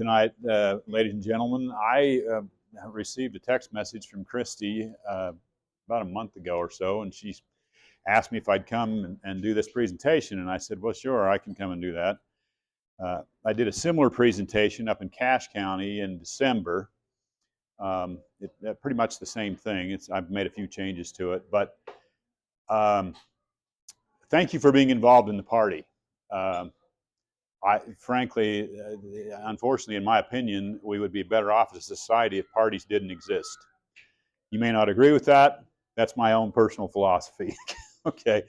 Tonight, ladies and gentlemen, I received a text message from Christy about a month ago or so, and she asked me if I'd come and do this presentation, and I said, well, sure, I can come and do that. I did a similar presentation up in Cache County in December. Pretty much the same thing. I've made a few changes to it, but thank you for being involved in the party. Frankly, unfortunately, in my opinion, we would be better off as a society if parties didn't exist. You may not agree with that. That's my own personal philosophy. Okay.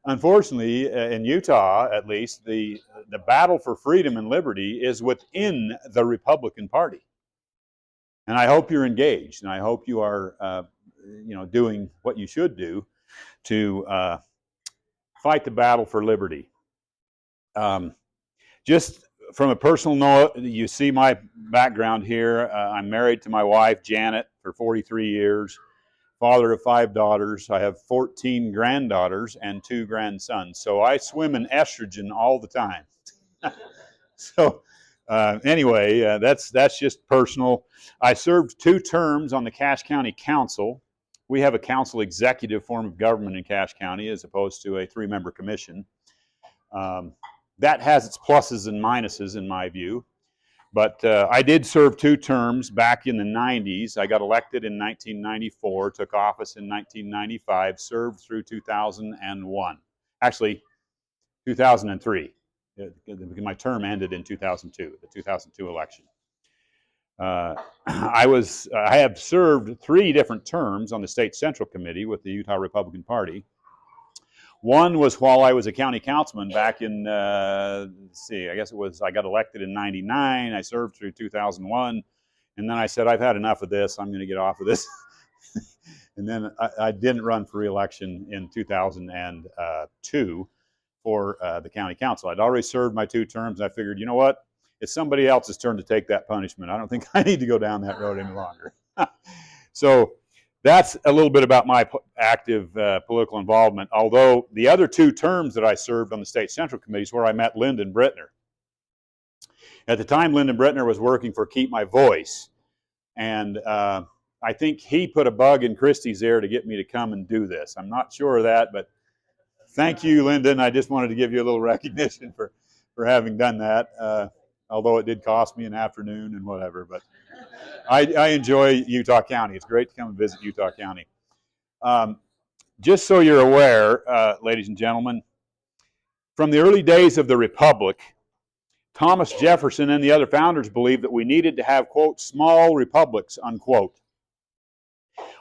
Unfortunately, in Utah, at least, the battle for freedom and liberty is within the Republican Party. And I hope you're engaged, and I hope you are, doing what you should do to fight the battle for liberty. Just from a personal note, you see my background here. I'm married to my wife, Janet, for 43 years, father of 5 daughters. I have 14 granddaughters and 2 grandsons. So I swim in estrogen all the time. So anyway, that's just personal. I served 2 terms on the Cache County Council. We have a council executive form of government in Cache County as opposed to a 3-member commission. That has its pluses and minuses in my view, but I did serve 2 terms back in the 90s. I got elected in 1994, took office in 1995, served through 2001. Actually, 2003. My term ended in 2002, the 2002 election. I have served 3 different terms on the State Central Committee with the Utah Republican Party. One was while I was a county councilman back in, I got elected in 99, I served through 2001, and then I said, I've had enough of this, I'm going to get off of this. And then I didn't run for re-election in 2002 for the county council. I'd already served my 2 terms, and I figured, you know what, it's somebody else's turn to take that punishment. I don't think I need to go down that road any longer. So that's a little bit about my active political involvement, although the other 2 terms that I served on the State Central Committee is where I met Lyndon Brittner. At the time, Lyndon Brittner was working for Keep My Voice, and I think he put a bug in Christie's ear to get me to come and do this. I'm not sure of that, but thank you, Lyndon. I just wanted to give you a little recognition for having done that, although it did cost me an afternoon and whatever, but I enjoy Utah County. It's great to come and visit Utah County. Just so you're aware, ladies and gentlemen, from the early days of the Republic, Thomas Jefferson and the other founders believed that we needed to have, quote, small republics, unquote,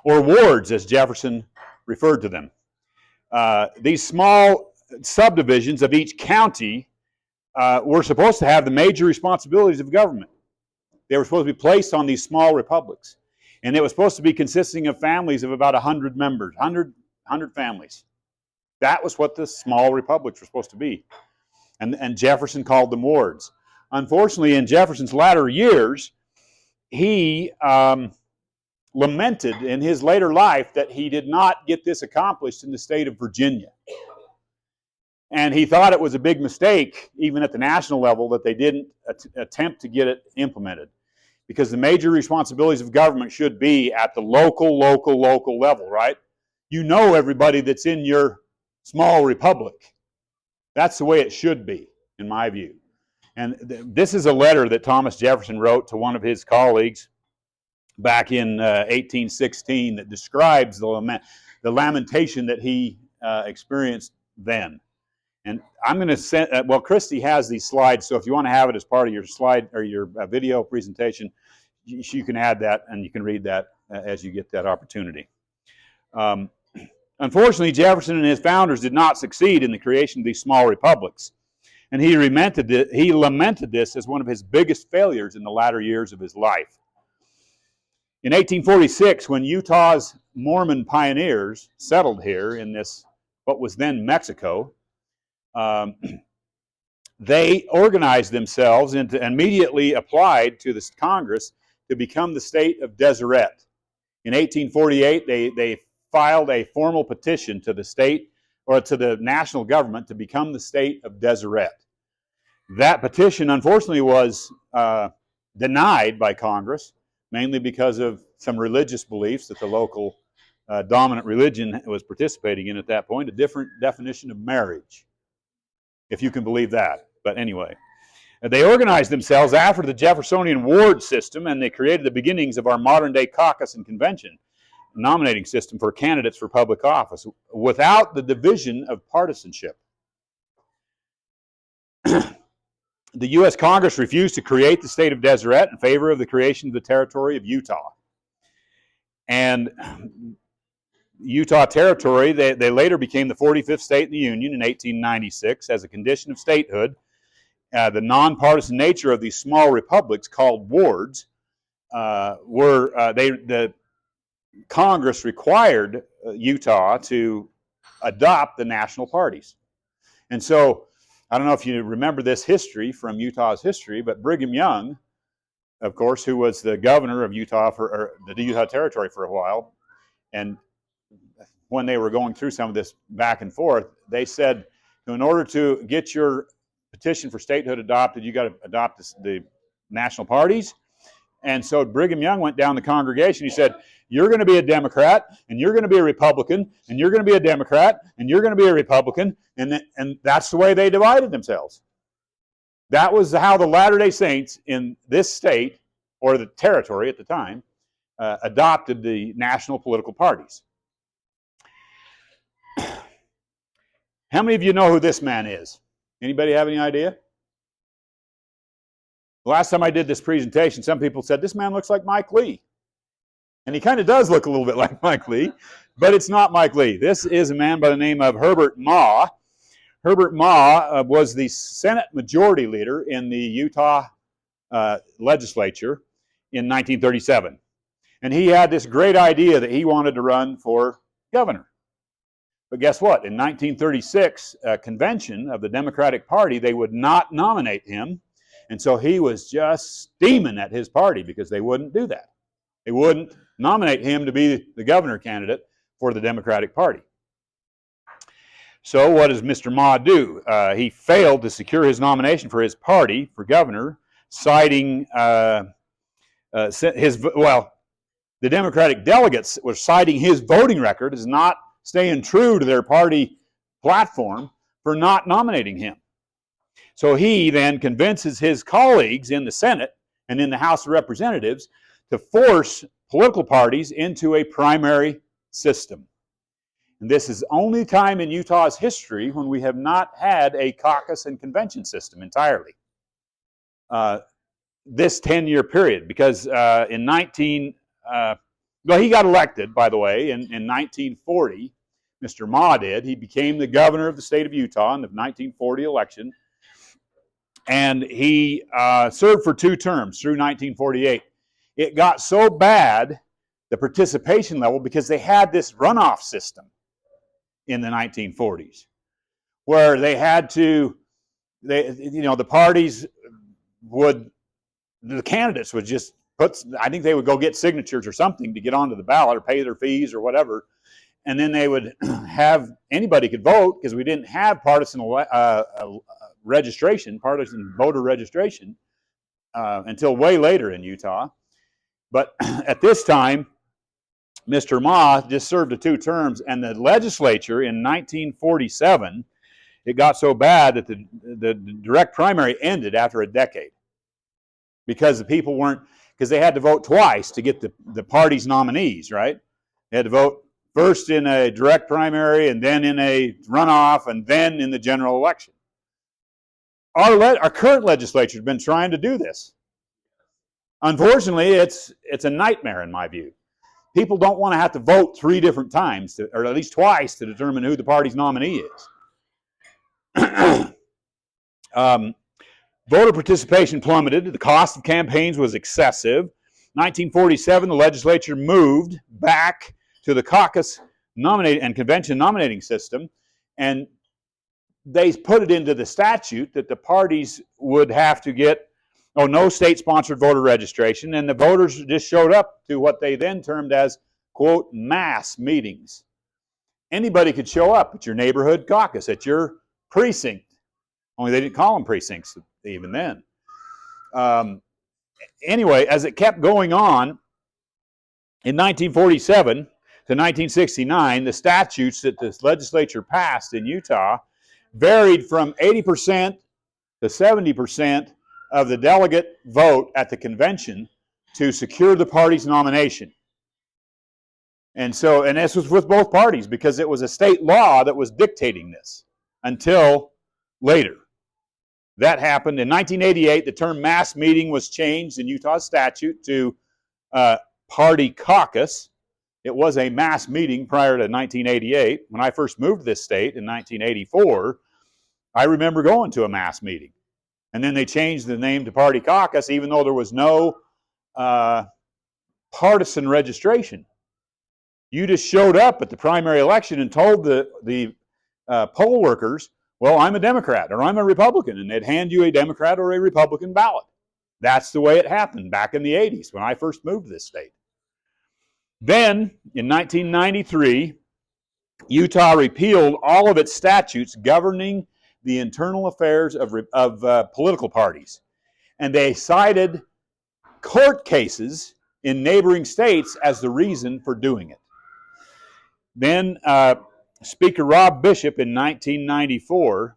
or wards, as Jefferson referred to them. These small subdivisions of each county were supposed to have the major responsibilities of government. They were supposed to be placed on these small republics. And it was supposed to be consisting of families of about 100 members, 100 families. That was what the small republics were supposed to be. And Jefferson called them wards. Unfortunately, in Jefferson's latter years, he lamented in his later life that he did not get this accomplished in the state of Virginia. And he thought it was a big mistake, even at the national level, that they didn't attempt to get it implemented. Because the major responsibilities of government should be at the local level, right? You know everybody that's in your small republic. That's the way it should be, in my view. And this is a letter that Thomas Jefferson wrote to one of his colleagues back in 1816 that describes the lamentation that he experienced then. And I'm going to send, well, Christy has these slides, so if you want to have it as part of your slide or your video presentation, you can add that and you can read that as you get that opportunity. Unfortunately, Jefferson and his founders did not succeed in the creation of these small republics. And he lamented this as one of his biggest failures in the latter years of his life. In 1846, when Utah's Mormon pioneers settled here in this, what was then Mexico, they organized themselves and immediately applied to the Congress to become the state of Deseret. In 1848, they filed a formal petition to the state or to the national government to become the state of Deseret. That petition, unfortunately, was denied by Congress, mainly because of some religious beliefs that the local dominant religion was participating in at that point, a different definition of marriage, if you can believe that. But anyway, they organized themselves after the Jeffersonian ward system, and they created the beginnings of our modern-day caucus and convention nominating system for candidates for public office without the division of partisanship. The U.S. Congress refused to create the state of Deseret in favor of the creation of the territory of Utah. And Utah Territory, they later became the 45th state in the Union in 1896 as a condition of statehood. The nonpartisan nature of these small republics called wards the Congress required Utah to adopt the national parties. And so, I don't know if you remember this history from Utah's history, but Brigham Young, of course, who was the governor of Utah or the Utah Territory for a while, and when they were going through some of this back and forth, they said, in order to get your petition for statehood adopted, you got to adopt the national parties. And so Brigham Young went down the congregation. He said, you're going to be a Democrat, and you're going to be a Republican, and you're going to be a Democrat, and you're going to be a Republican, and that's the way they divided themselves. That was how the Latter-day Saints in this state, or the territory at the time, adopted the national political parties. How many of you know who this man is? Anybody have any idea? The last time I did this presentation, some people said, this man looks like Mike Lee. And he kind of does look a little bit like Mike Lee, but it's not Mike Lee. This is a man by the name of Herbert Ma. Herbert Ma was the Senate Majority Leader in the Utah legislature in 1937. And he had this great idea that he wanted to run for governor. But guess what? In 1936, a convention of the Democratic Party, they would not nominate him. And so he was just steaming at his party because they wouldn't do that. They wouldn't nominate him to be the governor candidate for the Democratic Party. So what does Mr. Ma do? He failed to secure his nomination for his party for governor, citing the Democratic delegates were citing his voting record as not staying true to their party platform for not nominating him. So he then convinces his colleagues in the Senate and in the House of Representatives to force political parties into a primary system. And this is the only time in Utah's history when we have not had a caucus and convention system entirely. This 10-year period, because he got elected, by the way, in 1940. Mr. Ma did. He became the governor of the state of Utah in the 1940 election. And he served for 2 terms through 1948. It got so bad, the participation level, because they had this runoff system in the 1940s, where they had to, the parties would, the candidates would just I think they would go get signatures or something to get onto the ballot or pay their fees or whatever. And then they would have, anybody could vote because we didn't have partisan registration, partisan voter registration until way later in Utah. But at this time, Mr. Ma just served the 2 terms, and the legislature in 1947, it got so bad that the direct primary ended after a decade because the people weren't, because they had to vote twice to get the party's nominees, right? They had to vote first in a direct primary and then in a runoff and then in the general election. Our current legislature has been trying to do this. Unfortunately, it's a nightmare in my view. People don't want to have to vote 3 different times, or at least twice, to determine who the party's nominee is. Voter participation plummeted. The cost of campaigns was excessive. 1947, the legislature moved back to the caucus and convention nominating system, and they put it into the statute that the parties would have to get no state-sponsored voter registration, and the voters just showed up to what they then termed as, quote, mass meetings. Anybody could show up at your neighborhood caucus, at your precinct. Only they didn't call them precincts even then. anyway, as it kept going on, in 1947 to 1969, the statutes that this legislature passed in Utah varied from 80% to 70% of the delegate vote at the convention to secure the party's nomination. And this was with both parties because it was a state law that was dictating this until later. That happened in 1988. The term mass meeting was changed in Utah statute to party caucus. It was a mass meeting prior to 1988. When I first moved to this state in 1984, I remember going to a mass meeting. And then they changed the name to party caucus, even though there was no partisan registration. You just showed up at the primary election and told the poll workers, well, I'm a Democrat or I'm a Republican, and they'd hand you a Democrat or a Republican ballot. That's the way it happened back in the 80s when I first moved to this state. Then, in 1993, Utah repealed all of its statutes governing the internal affairs of political parties. And they cited court cases in neighboring states as the reason for doing it. Then Speaker Rob Bishop in 1994,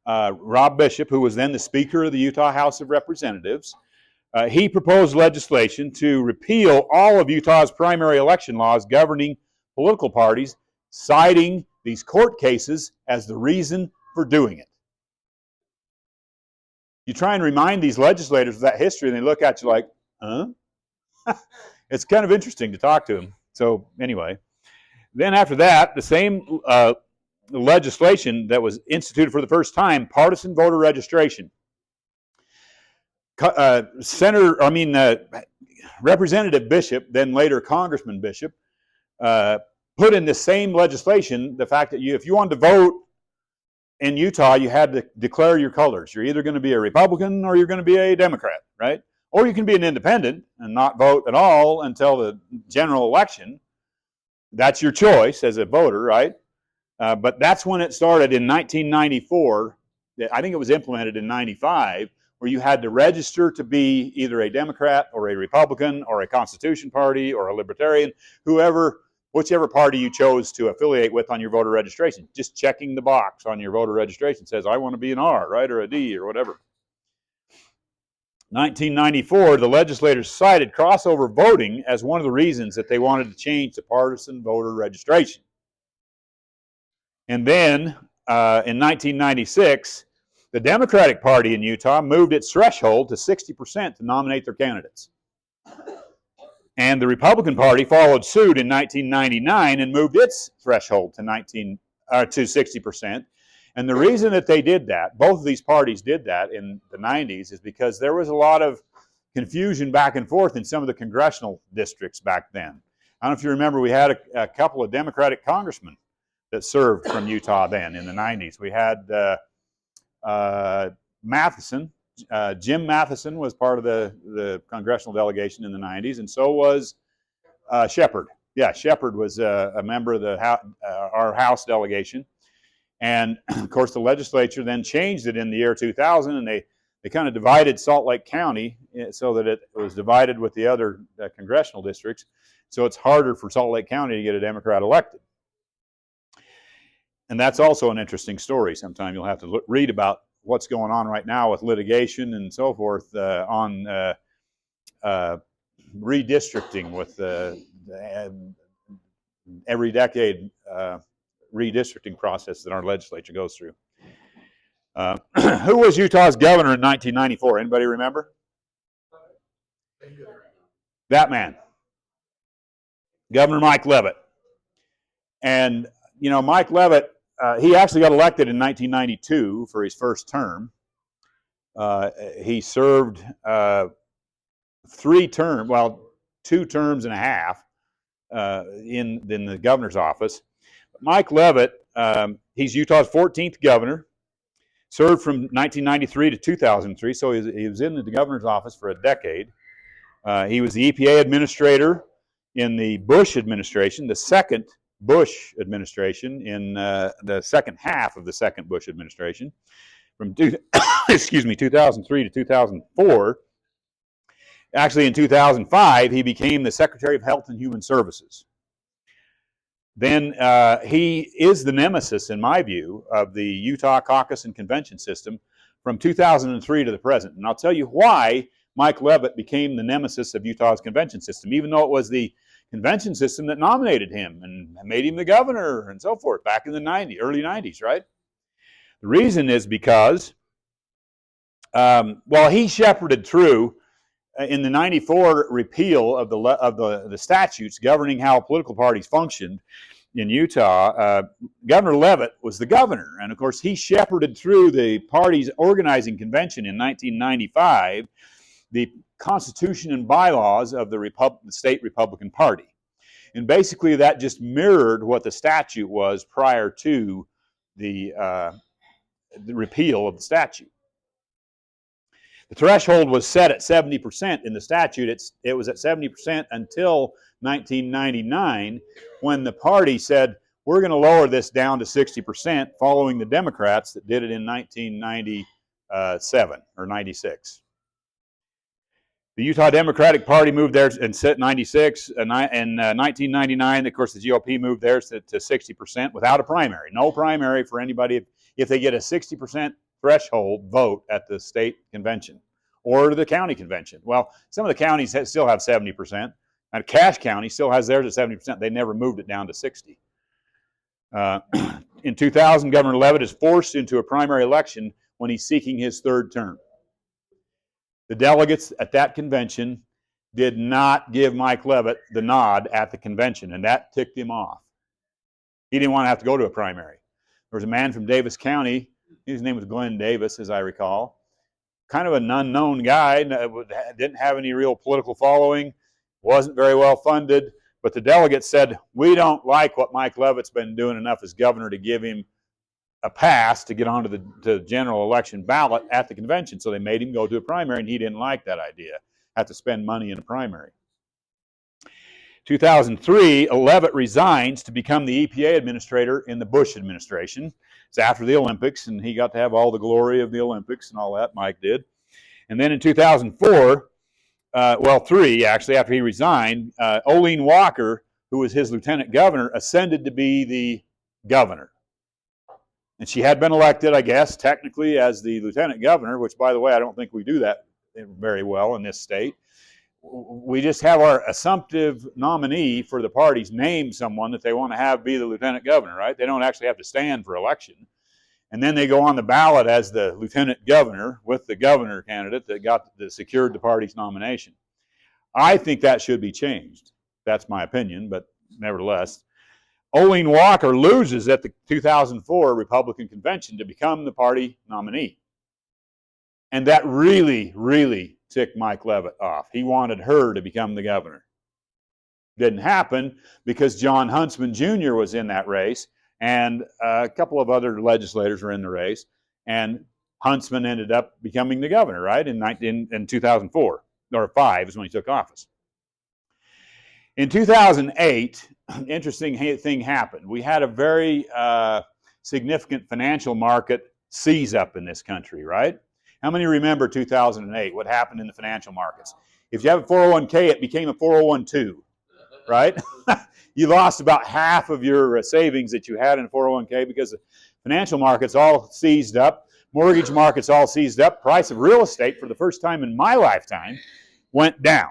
Rob Bishop, who was then the Speaker of the Utah House of Representatives, he proposed legislation to repeal all of Utah's primary election laws governing political parties, citing these court cases as the reason for doing it. You try and remind these legislators of that history, and they look at you like, huh? It's kind of interesting to talk to them. So anyway, then after that, the same legislation that was instituted for the first time, partisan voter registration. Representative Bishop, then later Congressman Bishop, put in the same legislation the fact that if you wanted to vote in Utah, you had to declare your colors. You're either going to be a Republican or you're going to be a Democrat, right? Or you can be an independent and not vote at all until the general election. That's your choice as a voter, right? But that's when it started in 1994. I think it was implemented in 95, where you had to register to be either a Democrat or a Republican or a Constitution Party or a Libertarian, whichever party you chose to affiliate with on your voter registration. Just checking the box on your voter registration says, I want to be an R, right, or a D or whatever. 1994, the legislators cited crossover voting as one of the reasons that they wanted to change to partisan voter registration. And then in 1996, the Democratic Party in Utah moved its threshold to 60% to nominate their candidates. And the Republican Party followed suit in 1999 and moved its threshold to 60%. And the reason that they did that, both of these parties did that in the 90s, is because there was a lot of confusion back and forth in some of the congressional districts back then. I don't know if you remember, we had a couple of Democratic congressmen that served from Utah then in the 90s. We had Matheson. Jim Matheson was part of the congressional delegation in the 90s, and so was Shepard. Yeah, Shepard was a member of our House delegation. And, of course, the legislature then changed it in the year 2000, and they kind of divided Salt Lake County so that it was divided with the other congressional districts. So it's harder for Salt Lake County to get a Democrat elected. And that's also an interesting story. Sometime you'll have to read about what's going on right now with litigation and so forth on redistricting with every decade redistricting process that our legislature goes through. Who was Utah's governor in 1994? Anybody remember? That man. Governor Mike Leavitt. And, you know, Mike Leavitt, he actually got elected in 1992 for his first term. He served 2 terms and a half in the governor's office. Mike Leavitt, he's Utah's 14th governor, served from 1993 to 2003, so he was in the governor's office for a decade. He was the EPA administrator in the Bush administration, the second Bush administration, in the second half of the second Bush administration, from 2003 to 2004. Actually, in 2005, he became the Secretary of Health and Human Services. Then he is the nemesis, in my view, of the Utah caucus and convention system from 2003 to the present. And I'll tell you why Mike Leavitt became the nemesis of Utah's convention system, even though it was the convention system that nominated him and made him the governor and so forth back in the early 90s, right? The reason is because, he shepherded through in the 94 repeal of the statutes governing how political parties functioned in Utah. Governor Leavitt was the governor, and of course he shepherded through the party's organizing convention in 1995 the Constitution and bylaws of the state Republican Party. And basically that just mirrored what the statute was prior to the repeal of the statute. The threshold was set at 70% in the statute. It was at 70% until 1999, when the party said, we're going to lower this down to 60%, following the Democrats that did it in 1997 or 96. The Utah Democratic Party moved theirs and set 96. In 1999, of course, the GOP moved theirs to 60% without a primary. No primary for anybody if they get a 60% threshold vote at the state convention or the county convention. Well, some of the counties still have 70%. And Cache County still has theirs at 70%. They never moved it down to 60. In 2000, Governor Leavitt is forced into a primary election when he's seeking his third term. The delegates at that convention did not give Mike Leavitt the nod at the convention, and that ticked him off. He didn't want to have to go to a primary. There was a man from Davis County, his name was Glenn Davis, as I recall, kind of an unknown guy, didn't have any real political following, wasn't very well funded, but the delegates said, we don't like what Mike Leavitt's been doing enough as governor to give him a pass to get onto the general election ballot at the convention. So they made him go to a primary, and he didn't like that idea, have to spend money in a primary. 2003, Leavitt resigns to become the EPA administrator in the Bush administration. It's after the Olympics, and he got to have all the glory of the Olympics and all that, Mike did. And then in 2004, three actually, after he resigned, Layne Walker, who was his lieutenant governor, ascended to be the governor. And she had been elected, I guess, technically as the lieutenant governor, which, by the way, I don't think we do that very well in this state. We just have our assumptive nominee for the parties name someone that they want to have be the lieutenant governor, right? They don't actually have to stand for election. And then they go on the ballot as the lieutenant governor with the governor candidate that secured the party's nomination. I think that should be changed. That's my opinion, but nevertheless. Layne Walker loses at the 2004 Republican convention to become the party nominee. And that really, really ticked Mike Leavitt off. He wanted her to become the governor. Didn't happen because John Huntsman Jr. was in that race, and a couple of other legislators were in the race, and Huntsman ended up becoming the governor, right, in 2004, or 5 is when he took office. In 2008, an interesting thing happened. We had a very significant financial market seize up in this country, right? How many remember 2008, what happened in the financial markets? If you have a 401k, it became a 401(2), right? You lost about half of your savings that you had in a 401k because the financial markets all seized up, mortgage markets all seized up, price of real estate for the first time in my lifetime went down.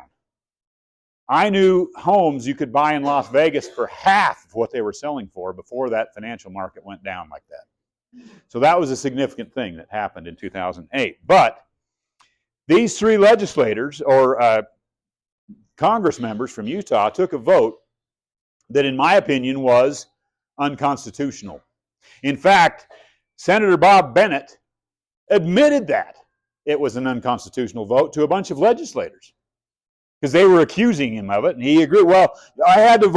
I knew homes you could buy in Las Vegas for half of what they were selling for before that financial market went down like that. So that was a significant thing that happened in 2008. But these three legislators, or Congress members from Utah, took a vote that, in my opinion, was unconstitutional. In fact, Senator Bob Bennett admitted that it was an unconstitutional vote to a bunch of legislators, because they were accusing him of it, and he agreed, well, I had to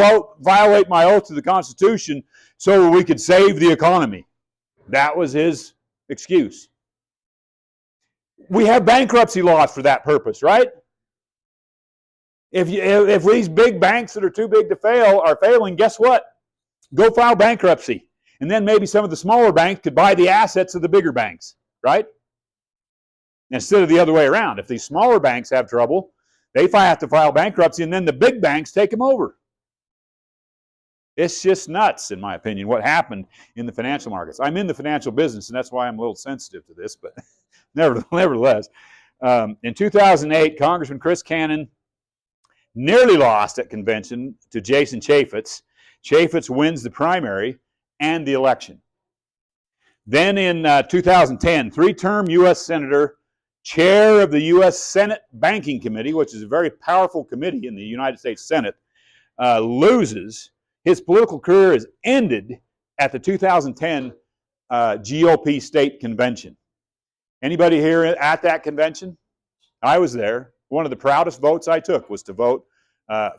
violate my oath to the Constitution so we could save the economy. That was his excuse. We have bankruptcy laws for that purpose, right? If these big banks that are too big to fail are failing, guess what? Go file bankruptcy. And then maybe some of the smaller banks could buy the assets of the bigger banks, right? Instead of the other way around. If these smaller banks have trouble, They have to file bankruptcy, and then the big banks take them over. It's just nuts, in my opinion, what happened in the financial markets. I'm in the financial business, and that's why I'm a little sensitive to this, but nevertheless. In 2008, Congressman Chris Cannon nearly lost at convention to Jason Chaffetz. Chaffetz wins the primary and the election. Then in 2010, three-term U.S. Senator, chair of the U.S. Senate Banking Committee, which is a very powerful committee in the United States Senate, loses. His political career is ended at the 2010 GOP state convention. Anybody here at that convention? I was there. One of the proudest votes I took was to vote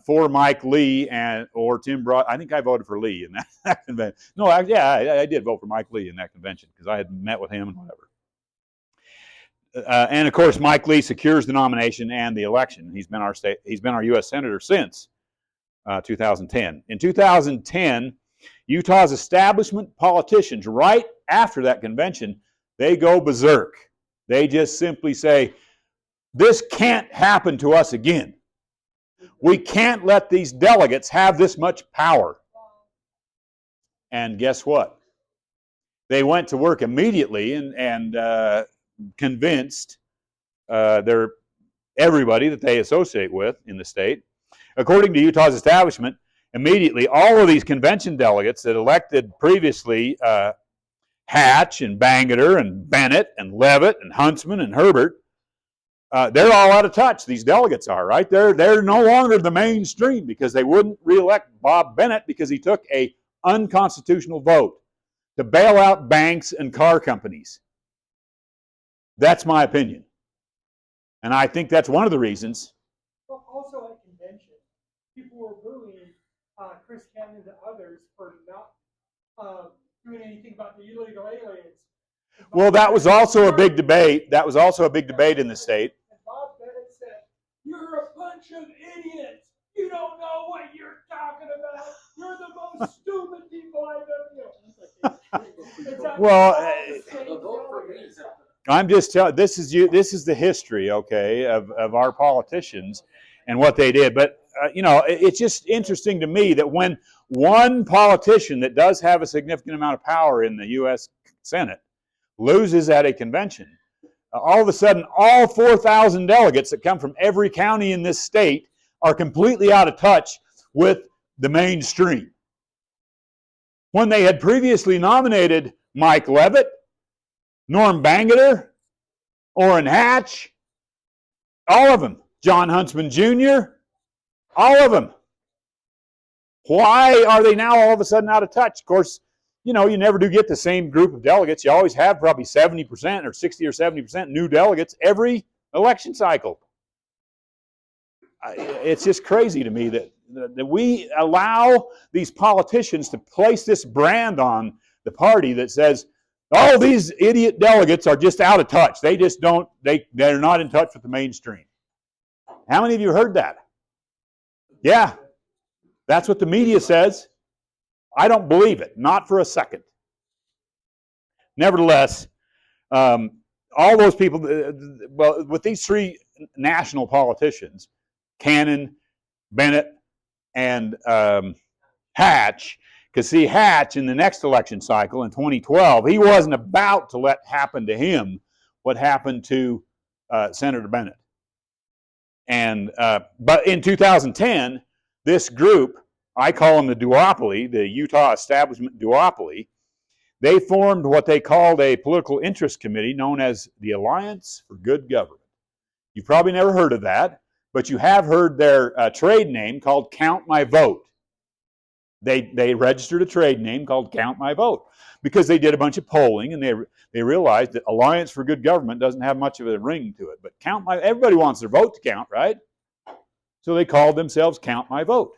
for Mike Lee or Tim Broad. I think I voted for Lee in that convention. No, I did vote for Mike Lee in that convention because I had met with him and whatever. And of course, Mike Lee secures the nomination and the election. He's been our U.S. Senator since 2010. In 2010, Utah's establishment politicians, right after that convention, they go berserk. They just simply say, this can't happen to us again. We can't let these delegates have this much power. And guess what? They went to work immediately and convinced everybody that they associate with in the state. According to Utah's establishment, immediately all of these convention delegates that elected previously Hatch and Bangeter and Bennett and Leavitt and Huntsman and Herbert, they're all out of touch. These delegates are, right? They're no longer the mainstream because they wouldn't reelect Bob Bennett because he took an unconstitutional vote to bail out banks and car companies. That's my opinion. And I think that's one of the reasons. Well, also at convention, people were booing Chris Cannon and others for not doing anything about the illegal aliens. Well, that was also a big debate. That was also a big debate in the state. And Bob Bennett said, "You're a bunch of idiots. You don't know what you're talking about. You're the most stupid people I've ever known." Well, I'm just telling. This is the history, okay, of our politicians and what they did. But it's just interesting to me that when one politician that does have a significant amount of power in the U.S. Senate loses at a convention, all of a sudden all 4,000 delegates that come from every county in this state are completely out of touch with the mainstream. When they had previously nominated Mike Leavitt, Norm Bangeter, Orrin Hatch, all of them, John Huntsman Jr., all of them. Why are they now all of a sudden out of touch? Of course, you never do get the same group of delegates. You always have probably 70% or 60 or 70% new delegates every election cycle. It's just crazy to me that we allow these politicians to place this brand on the party that says, oh, these idiot delegates are just out of touch. They just don't, they're not in touch with the mainstream. How many of you heard that? Yeah, that's what the media says. I don't believe it, not for a second. Nevertheless, all those people, well, with these three national politicians, Cannon, Bennett, and Hatch, because see, Hatch in the next election cycle in 2012, he wasn't about to let happen to him what happened to Senator Bennett. And but in 2010, this group, I call them the duopoly, the Utah establishment duopoly, they formed what they called a political interest committee known as the Alliance for Good Government. You've probably never heard of that, but you have heard their trade name called Count My Vote. They registered a trade name called Count My Vote because they did a bunch of polling and they realized that Alliance for Good Government doesn't have much of a ring to it. But everybody wants their vote to count, right? So they called themselves Count My Vote.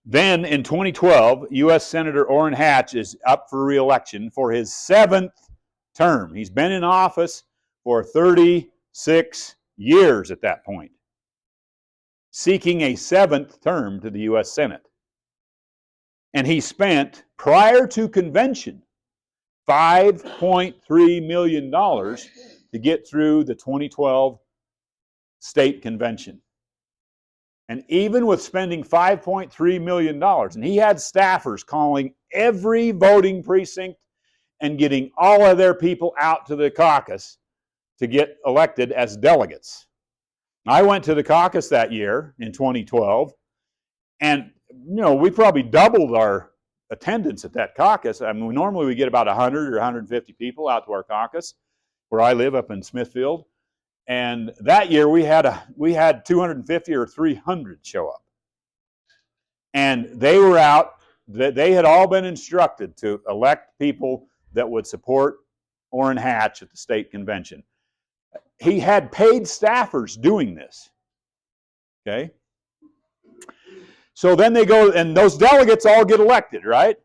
Then in 2012, U.S. Senator Orrin Hatch is up for re-election for his 7th term. He's been in office for 36 years at that point, seeking a 7th term to the U.S. Senate. And he spent, prior to convention, $5.3 million to get through the 2012 state convention. And even with spending $5.3 million, and he had staffers calling every voting precinct and getting all of their people out to the caucus to get elected as delegates. I went to the caucus that year in 2012, and we probably doubled our attendance at that caucus. I mean, normally we get about 100 or 150 people out to our caucus, where I live up in Smithfield. And that year we had 250 or 300 show up. And they were out, they had all been instructed to elect people that would support Orrin Hatch at the state convention. He had paid staffers doing this. Okay? So then they go, and those delegates all get elected, right?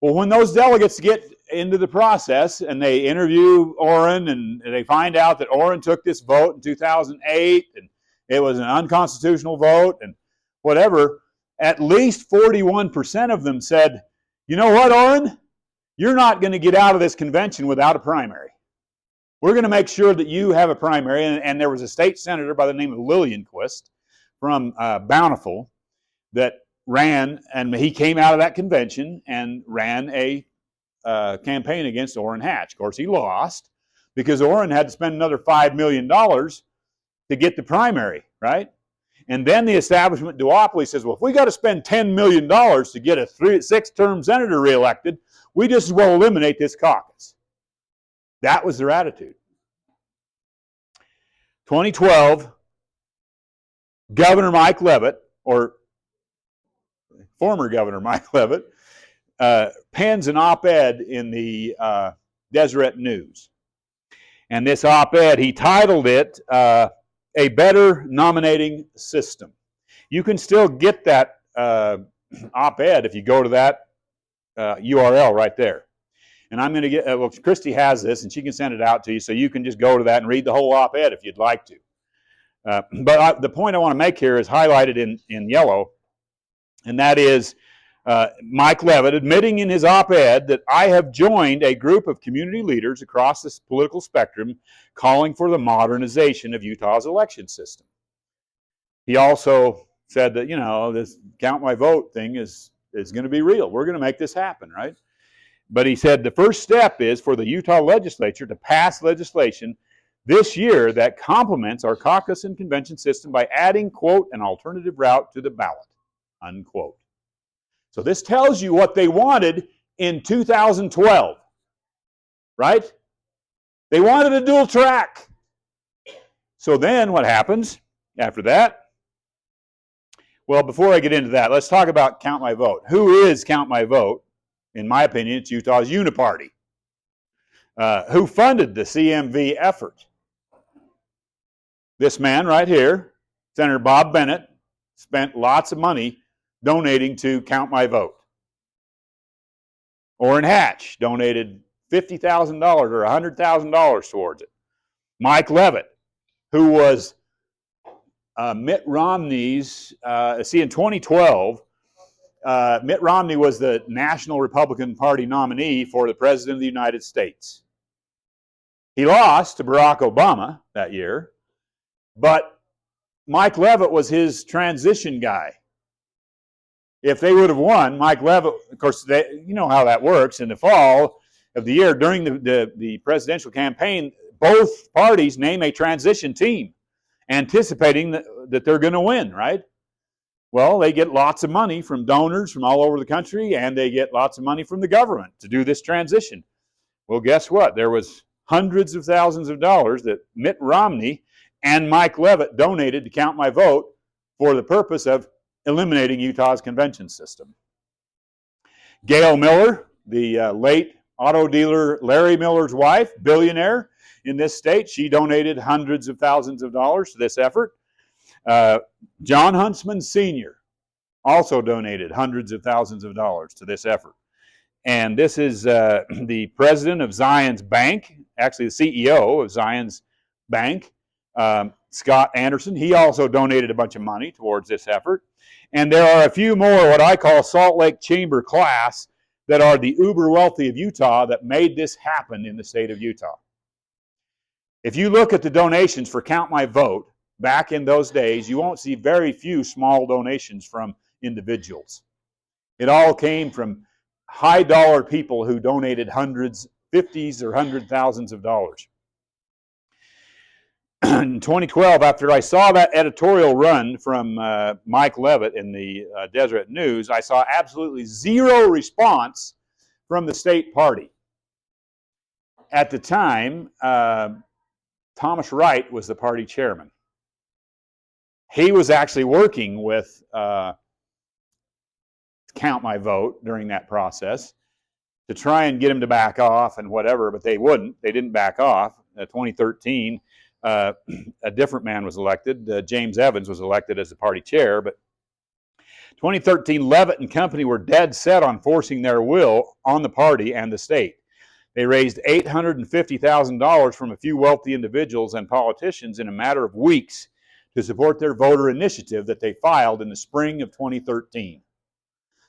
Well, when those delegates get into the process and they interview Orrin and they find out that Orrin took this vote in 2008 and it was an unconstitutional vote and whatever, at least 41% of them said, you know what, Orrin? You're not going to get out of this convention without a primary. We're going to make sure that you have a primary. And there was a state senator by the name of Lillianquist from Bountiful that ran, and he came out of that convention and ran a campaign against Orrin Hatch. Of course, he lost because Orrin had to spend another $5 million to get the primary, right? And then the establishment duopoly says, well, if we got to spend $10 million to get a 6-term senator reelected, we just as well eliminate this caucus. That was their attitude. 2012, Governor Mike Leavitt, or former Governor Mike Leavitt, pens an op-ed in the Deseret News. And this op-ed, he titled it, A Better Nominating System. You can still get that op-ed if you go to that URL right there. And I'm going to get, well, Christy has this, and she can send it out to you, so you can just go to that and read the whole op-ed if you'd like to. But the point I want to make here is highlighted in yellow, and that is Mike Leavitt admitting in his op-ed that I have joined a group of community leaders across this political spectrum calling for the modernization of Utah's election system. He also said that, this count my vote thing is going to be real. We're going to make this happen, right? But he said the first step is for the Utah legislature to pass legislation this year that complements our caucus and convention system by adding, quote, an alternative route to the ballot, unquote. So this tells you what they wanted in 2012, right? They wanted a dual track. So then what happens after that? Well, before I get into that, let's talk about Count My Vote. Who is Count My Vote? In my opinion, it's Utah's uniparty. Who funded the CMV effort? This man right here, Senator Bob Bennett, spent lots of money donating to Count My Vote. Orrin Hatch donated $50,000 or $100,000 towards it. Mike Leavitt, who was Mitt Romney's, in 2012, Mitt Romney was the National Republican Party nominee for the President of the United States. He lost to Barack Obama that year, but Mike Leavitt was his transition guy. If they would have won, Mike Leavitt, of course, you know how that works. In the fall of the year, during the presidential campaign, both parties name a transition team, anticipating that they're going to win, right? Well, they get lots of money from donors from all over the country, and they get lots of money from the government to do this transition. Well, guess what? There was hundreds of thousands of dollars that Mitt Romney and Mike Leavitt donated to Count My Vote for the purpose of eliminating Utah's convention system. Gail Miller, the late auto dealer Larry Miller's wife, billionaire in this state, she donated hundreds of thousands of dollars to this effort. John Huntsman Sr. also donated hundreds of thousands of dollars to this effort. And this is the president of Zion's Bank, actually the CEO of Zion's Bank, Scott Anderson. He also donated a bunch of money towards this effort. And there are a few more what I call Salt Lake Chamber class that are the uber wealthy of Utah that made this happen in the state of Utah. If you look at the donations for Count My Vote, back in those days, you won't see very few small donations from individuals. It all came from high dollar people who donated hundreds, 50s or $100,000s of dollars. In 2012, after I saw that editorial run from Mike Levitt in the Deseret News, I saw absolutely zero response from the state party. At the time, Thomas Wright was the party chairman. He was actually working with Count My Vote during that process to try and get him to back off and whatever, but they wouldn't. They didn't back off. 2013, a different man was elected. James Evans was elected as the party chair, but 2013, Levitt and company were dead set on forcing their will on the party and the state. They raised $850,000 from a few wealthy individuals and politicians in a matter of weeks to support their voter initiative that they filed in the spring of 2013.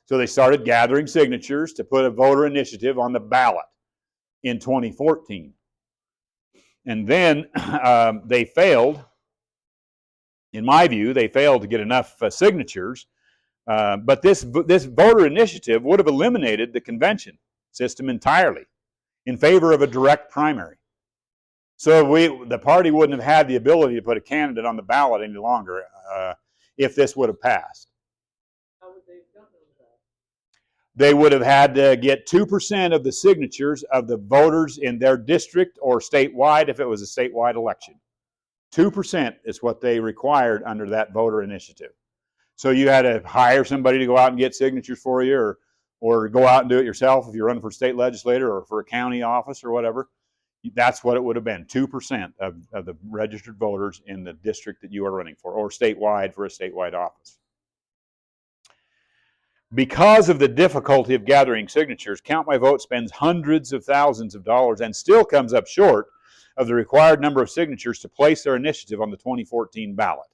So they started gathering signatures to put a voter initiative on the ballot in 2014. And then they failed, in my view, they failed to get enough signatures. But this voter initiative would have eliminated the convention system entirely in favor of a direct primary. So the party wouldn't have had the ability to put a candidate on the ballot any longer if this would have passed. How would they have gotten that? They would have had to get 2% of the signatures of the voters in their district or statewide if it was a statewide election. 2% is what they required under that voter initiative. So you had to hire somebody to go out and get signatures for you, or go out and do it yourself if you're running for state legislator or for a county office or whatever. That's what it would have been, 2% of the registered voters in the district that you are running for, or statewide for a statewide office. Because of the difficulty of gathering signatures, Count My Vote spends hundreds of thousands of dollars and still comes up short of the required number of signatures to place their initiative on the 2014 ballot.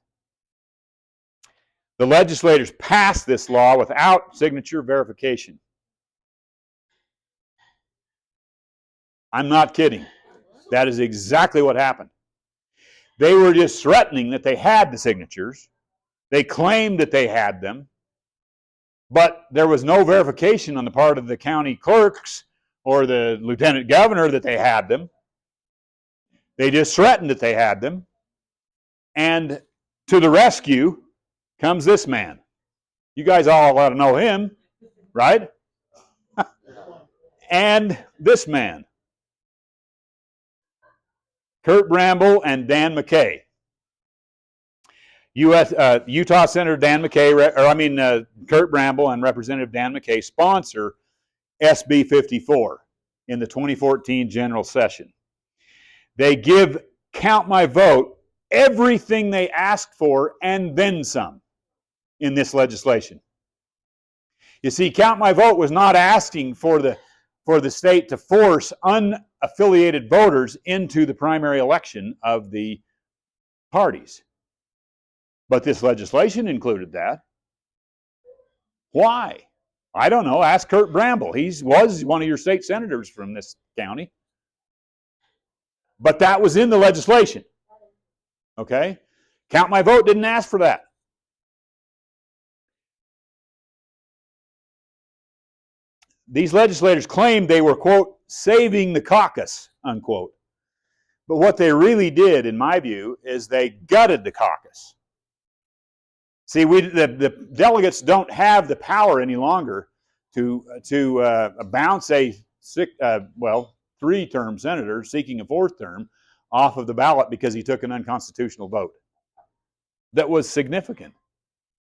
The legislators passed this law without signature verification. I'm not kidding. That is exactly what happened. They were just threatening that they had the signatures. They claimed that they had them, but there was no verification on the part of the county clerks or the lieutenant governor that they had them. They just threatened that they had them. And to the rescue comes this man. You guys all ought to know him, right? And this man, Kurt Bramble and Dan McKay. Utah Senator Dan McKay, Kurt Bramble and Representative Dan McKay sponsor SB54 in the 2014 general session. They give Count My Vote everything they asked for and then some in this legislation. You see, Count My Vote was not asking for the state to force unaffiliated voters into the primary election of the parties. But this legislation included that. Why? I don't know. Ask Kurt Bramble. He was one of your state senators from this county. But that was in the legislation. Okay? Count My Vote didn't ask for that. These legislators claimed they were, quote, saving the caucus, unquote. But what they really did, in my view, is they gutted the caucus. See, the delegates don't have the power any longer to bounce a three-term senator seeking a fourth term off of the ballot because he took an unconstitutional vote. That was significant.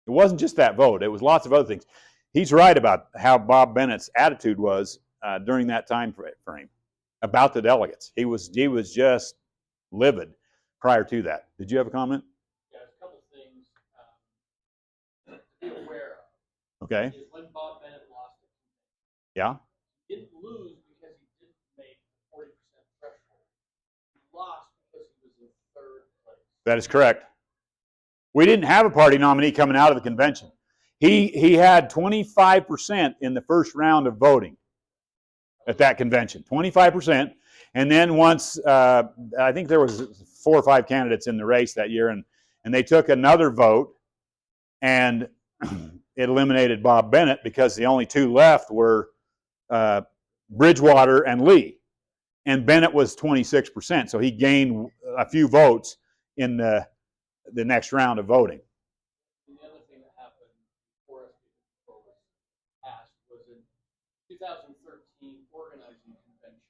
It wasn't just that vote. It was lots of other things. He's right about how Bob Bennett's attitude was during that time frame about the delegates. He was just livid prior to that. Did you have a comment? Yeah, a couple things to be aware of. Okay. Is when Bob Bennett lost it. Yeah. He didn't lose because he didn't make the 40% threshold. He lost because he was in third place. That is correct. We didn't have a party nominee coming out of the convention. He had 25% in the first round of voting at that convention, 25%. And then once, I think there was 4 or 5 candidates in the race that year, And they took another vote, and it eliminated Bob Bennett because the only two left were Bridgewater and Lee. And Bennett was 26%, so he gained a few votes in the next round of voting. And the other thing that happened before SB54 was passed was in 2013 organizing convention.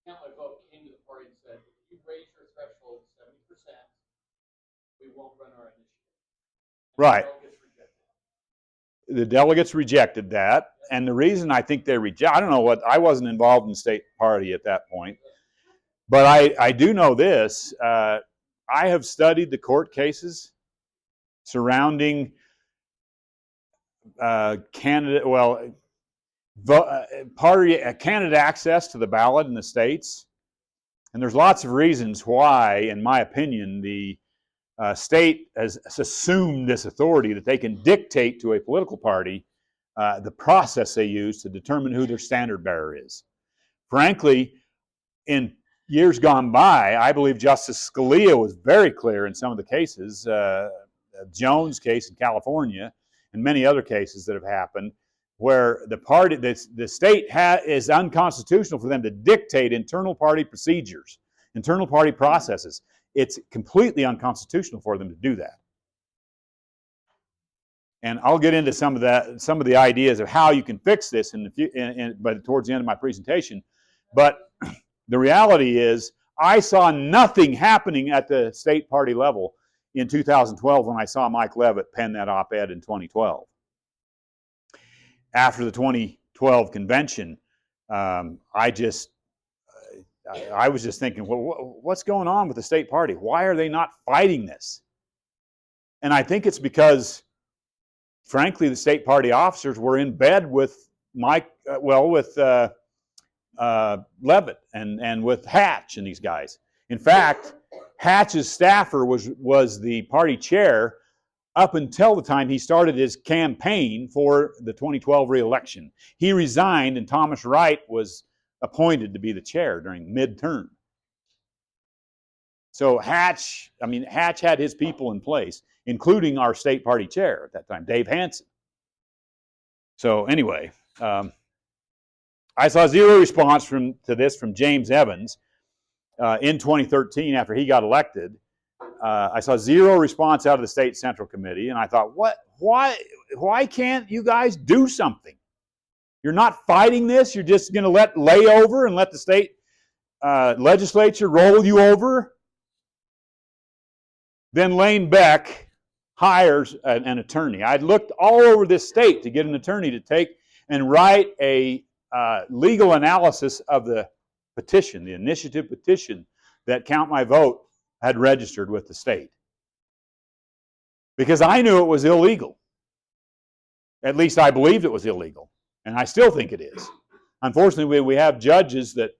Count My Vote came to the party and said, if you raise your threshold to 70%, we won't run our initiative. And Right. The delegates rejected The delegates rejected that. that, and the reason I think they I don't know what, I wasn't involved in the state party at that point, but I do know this. I have studied the court cases surrounding candidate access to the ballot in the states, and there's lots of reasons why, in my opinion, the state has assumed this authority that they can dictate to a political party the process they use to determine who their standard bearer is. Frankly, in years gone by, I believe Justice Scalia was very clear in some of the cases, Jones case in California, and many other cases that have happened, where the state is unconstitutional for them to dictate internal party procedures, internal party processes. It's completely unconstitutional for them to do that. And I'll get into some of the ideas of how you can fix this but towards the end of my presentation. But the reality is, I saw nothing happening at the state party level in 2012 when I saw Mike Leavitt pen that op-ed in 2012. After the 2012 convention, I was just thinking, well, what's going on with the state party? Why are they not fighting this? And I think it's because, frankly, the state party officers were in bed with Leavitt and with Hatch and these guys. In fact, Hatch's staffer was the party chair up until the time he started his campaign for the 2012 re-election. He resigned, and Thomas Wright was appointed to be the chair during midterm. So Hatch had his people in place, including our state party chair at that time, Dave Hansen. So anyway, I saw zero response to this from James Evans in 2013 after he got elected. I saw zero response out of the state central committee, and I thought, why can't you guys do something? You're not fighting this. You're just going to lay over and let the state legislature roll you over. Then Layne Beck hires an attorney. I'd looked all over this state to get an attorney to take and write a legal analysis of the petition, the initiative petition that Count My Vote had registered with the state. Because I knew it was illegal. At least I believed it was illegal. And I still think it is. Unfortunately, we have judges that,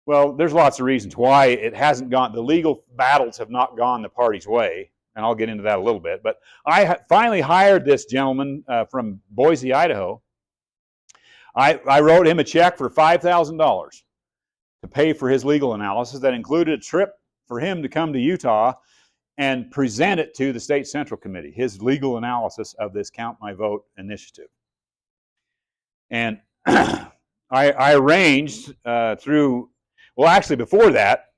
well, there's lots of reasons why it hasn't gone, the legal battles have not gone the party's way, and I'll get into that a little bit. But I finally hired this gentleman from Boise, Idaho. I wrote him a check for $5,000 to pay for his legal analysis. That included a trip for him to come to Utah and present it to the State Central Committee, his legal analysis of this Count My Vote initiative. And I arranged actually before that,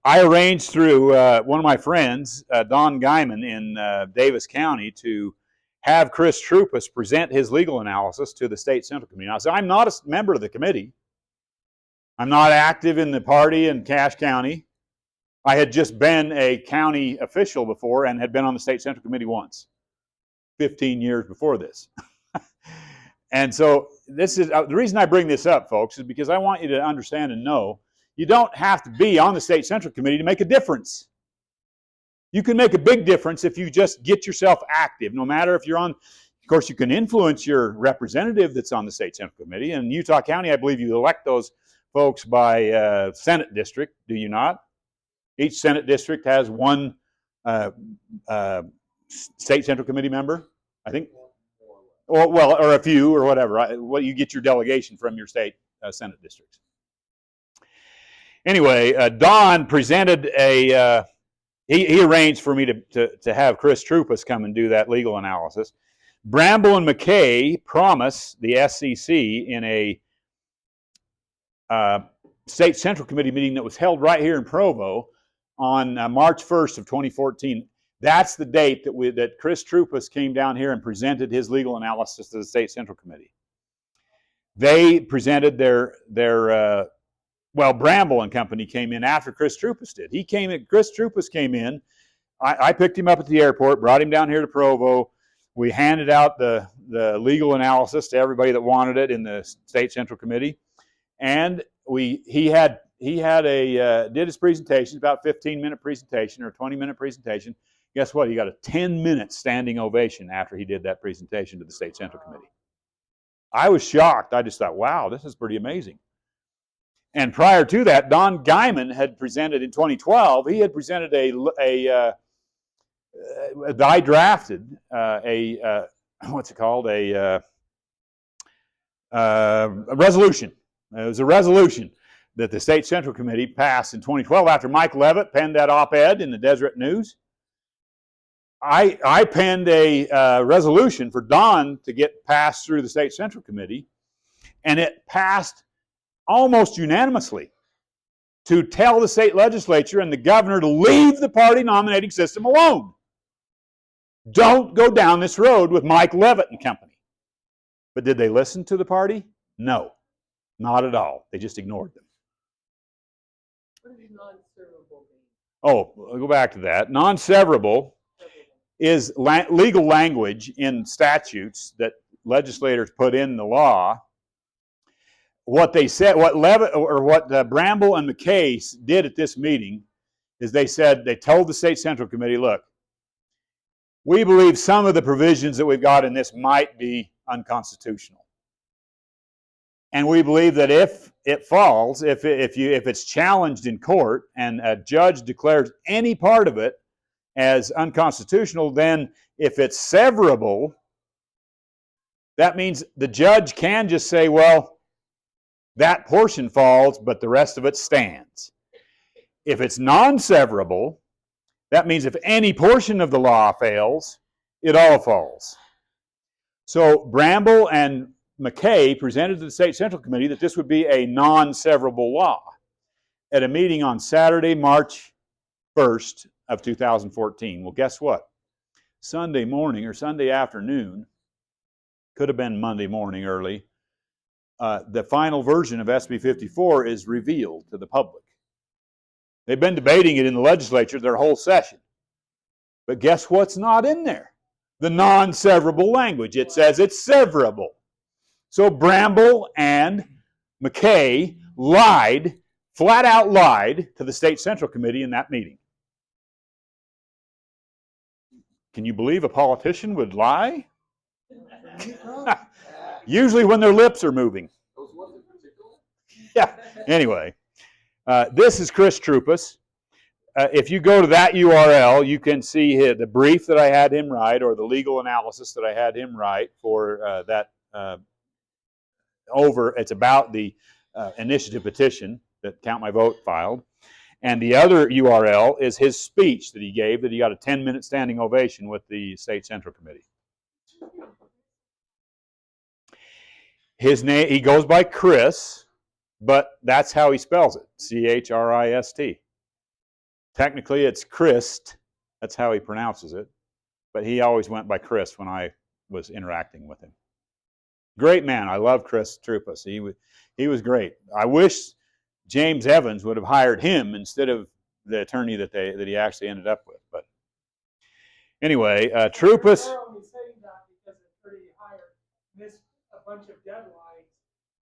I arranged through one of my friends, Don Guyman in Davis County, to have Chris Troupas present his legal analysis to the State Central Committee. Now, so I'm not a member of the committee. I'm not active in the party in Cache County. I had just been a county official before and had been on the State Central Committee once, 15 years before this. And so this is the reason I bring this up, folks, is because I want you to understand and know you don't have to be on the State Central Committee to make a difference. You can make a big difference if you just get yourself active, no matter if you're on. Of course, you can influence your representative that's on the State Central Committee. In Utah County, I believe you elect those folks by Senate district, do you not? Each Senate district has one State Central Committee member, I think. Or a few, or whatever. You get your delegation from your state Senate districts. Anyway, Don presented a he arranged for me to have Chris Troupas come and do that legal analysis. Bramble and McKay promised the SCC in a State Central Committee meeting that was held right here in Provo on March 1st of 2014. That's the date that Chris Troupas came down here and presented his legal analysis to the State Central Committee. They presented well, Bramble and Company came in after Chris Troupas did. Chris Troupas came in. I picked him up at the airport, brought him down here to Provo. We handed out the legal analysis to everybody that wanted it in the State Central Committee, and he did his presentation, about a 15-minute presentation or a 20-minute presentation. Guess what? He got a 10-minute standing ovation after he did that presentation to the State Central Committee. I was shocked. I just thought, wow, this is pretty amazing. And prior to that, Don Guyman had presented in 2012. He had presented I drafted what's it called? A resolution. It was a resolution that the State Central Committee passed in 2012 after Mike Levitt penned that op-ed in the Deseret News. I penned a resolution for Don to get passed through the State Central Committee, and it passed almost unanimously to tell the state legislature and the governor to leave the party nominating system alone. Don't go down this road with Mike Levitt and company. But did they listen to the party? No, not at all. They just ignored them. What does non-severable mean? Oh, I'll go back to that. Non-severable is legal language in statutes that legislators put in the law. What they said, what Bramble and McKay did at this meeting is they told the State Central Committee, look, we believe some of the provisions that we've got in this might be unconstitutional. And we believe that if it falls, if it's challenged in court and a judge declares any part of it as unconstitutional, then if it's severable, that means the judge can just say, well, that portion falls, but the rest of it stands. If it's non-severable, that means if any portion of the law fails, it all falls. So Bramble and McKay presented to the State Central Committee that this would be a non-severable law at a meeting on Saturday, March 1st of 2014. Well, guess what? Sunday morning or Sunday afternoon, could have been Monday morning early, the final version of SB54 is revealed to the public. They've been debating it in the legislature their whole session. But guess what's not in there? The non-severable language. It says it's severable. So Bramble and McKay lied, flat out lied, to the State Central Committee in that meeting. Can you believe a politician would lie? Usually when their lips are moving. Yeah, anyway. This is Chris Troupas. If you go to that URL, you can see the brief that I had him write or the legal analysis that I had him write for that it's about the initiative petition that Count My Vote filed. And the other URL is his speech that he gave that he got a 10-minute standing ovation with the State Central Committee. His name, he goes by Chris, but that's how he spells it, C-H-R-I-S-T. Technically, it's Christ. That's how he pronounces it. But he always went by Chris when I was interacting with him. Great man. I love Chris Troupas. He was great. I wish James Evans would have hired him instead of the attorney that he actually ended up with. But anyway, Troupas. They're only saying that because the attorney hired missed a bunch of deadlines.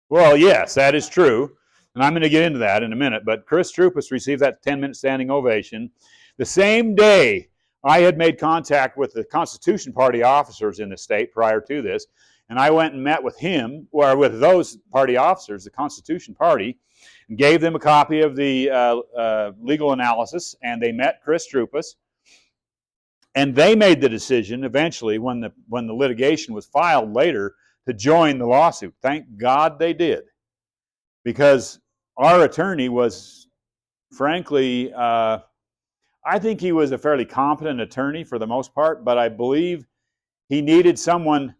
Well, yes, that is true. And I'm going to get into that in a minute. But Chris Troupas received that 10-minute standing ovation. The same day, I had made contact with the Constitution Party officers in the state prior to this, and I went and met with him, or with those party officers, the Constitution Party, and gave them a copy of the legal analysis, and they met Chris Troupas. And they made the decision eventually, when the litigation was filed later, to join the lawsuit. Thank God they did. Because our attorney was, frankly, I I think he was a fairly competent attorney for the most part, but I believe he needed someone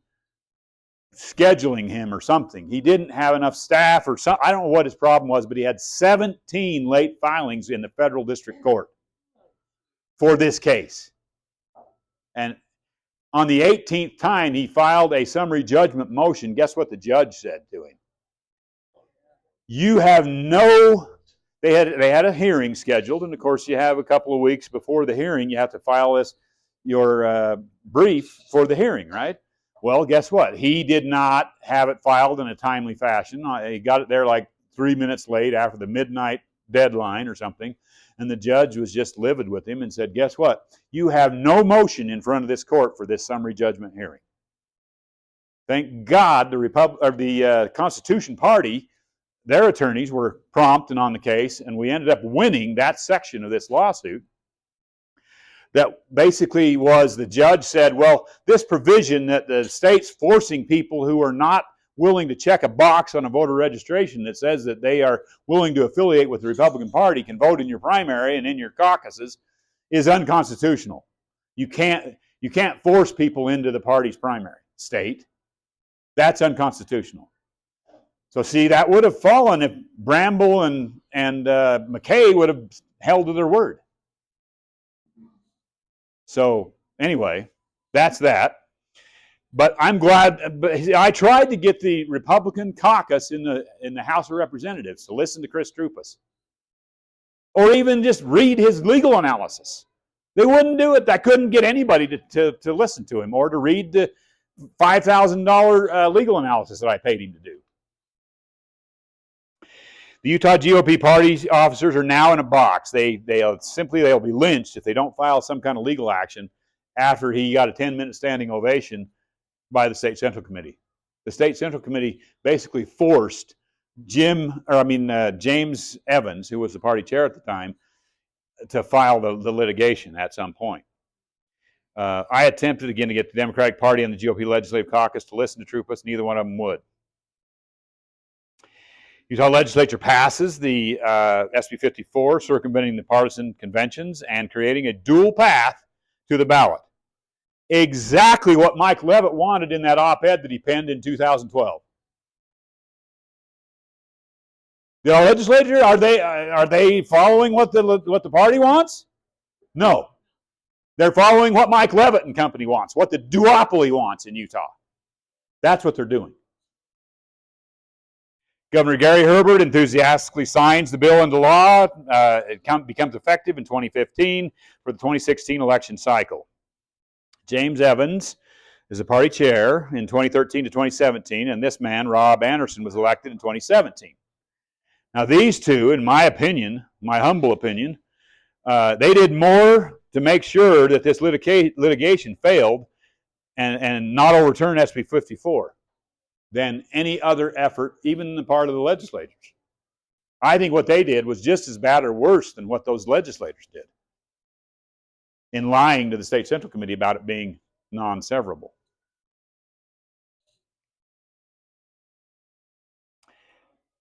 scheduling him or something. He didn't have enough staff or something. I don't know what his problem was, but he had 17 late filings in the federal district court for this case. And on the 18th time he filed a summary judgment motion, guess what the judge said to him? You have no... They had a hearing scheduled, and of course you have a couple of weeks before the hearing, you have to file your brief for the hearing, right? Well, guess what? He did not have it filed in a timely fashion. He got it there like 3 minutes late after the midnight deadline or something, and the judge was just livid with him and said, guess what? You have no motion in front of this court for this summary judgment hearing. Thank God the Constitution Party, their attorneys were prompt and on the case, and we ended up winning that section of this lawsuit. That basically was, the judge said, well, this provision that the state's forcing people who are not willing to check a box on a voter registration that says that they are willing to affiliate with the Republican Party can vote in your primary and in your caucuses is unconstitutional. You can't force people into the party's primary. State. That's unconstitutional. So see, that would have fallen if Bramble and McKay would have held to their word. So anyway, that's that. But I'm glad. But I tried to get the Republican caucus in the House of Representatives to listen to Chris Troupas, or even just read his legal analysis. They wouldn't do it. I couldn't get anybody to listen to him or to read the $5,000 legal analysis that I paid him to do. The Utah GOP party officers are now in a box. They'll be lynched if they don't file some kind of legal action after he got a 10-minute standing ovation by the State Central Committee. The State Central Committee basically forced James Evans, who was the party chair at the time, to file the litigation at some point. I attempted again to get the Democratic Party and the GOP Legislative Caucus to listen to Troupas. Neither one of them would. Utah legislature passes the SB54, circumventing the partisan conventions and creating a dual path to the ballot. Exactly what Mike Leavitt wanted in that op-ed that he penned in 2012. The legislature, are they following what the party wants? No. They're following what Mike Leavitt and company wants, what the duopoly wants in Utah. That's what they're doing. Governor Gary Herbert enthusiastically signs the bill into law. It becomes effective in 2015 for the 2016 election cycle. James Evans is the party chair in 2013 to 2017, and this man, Rob Anderson, was elected in 2017. Now these two, in my opinion, my humble opinion, they did more to make sure that this litigation failed and not overturn SB54 than any other effort, even on the part of the legislators. I think what they did was just as bad or worse than what those legislators did in lying to the State Central Committee about it being non-severable.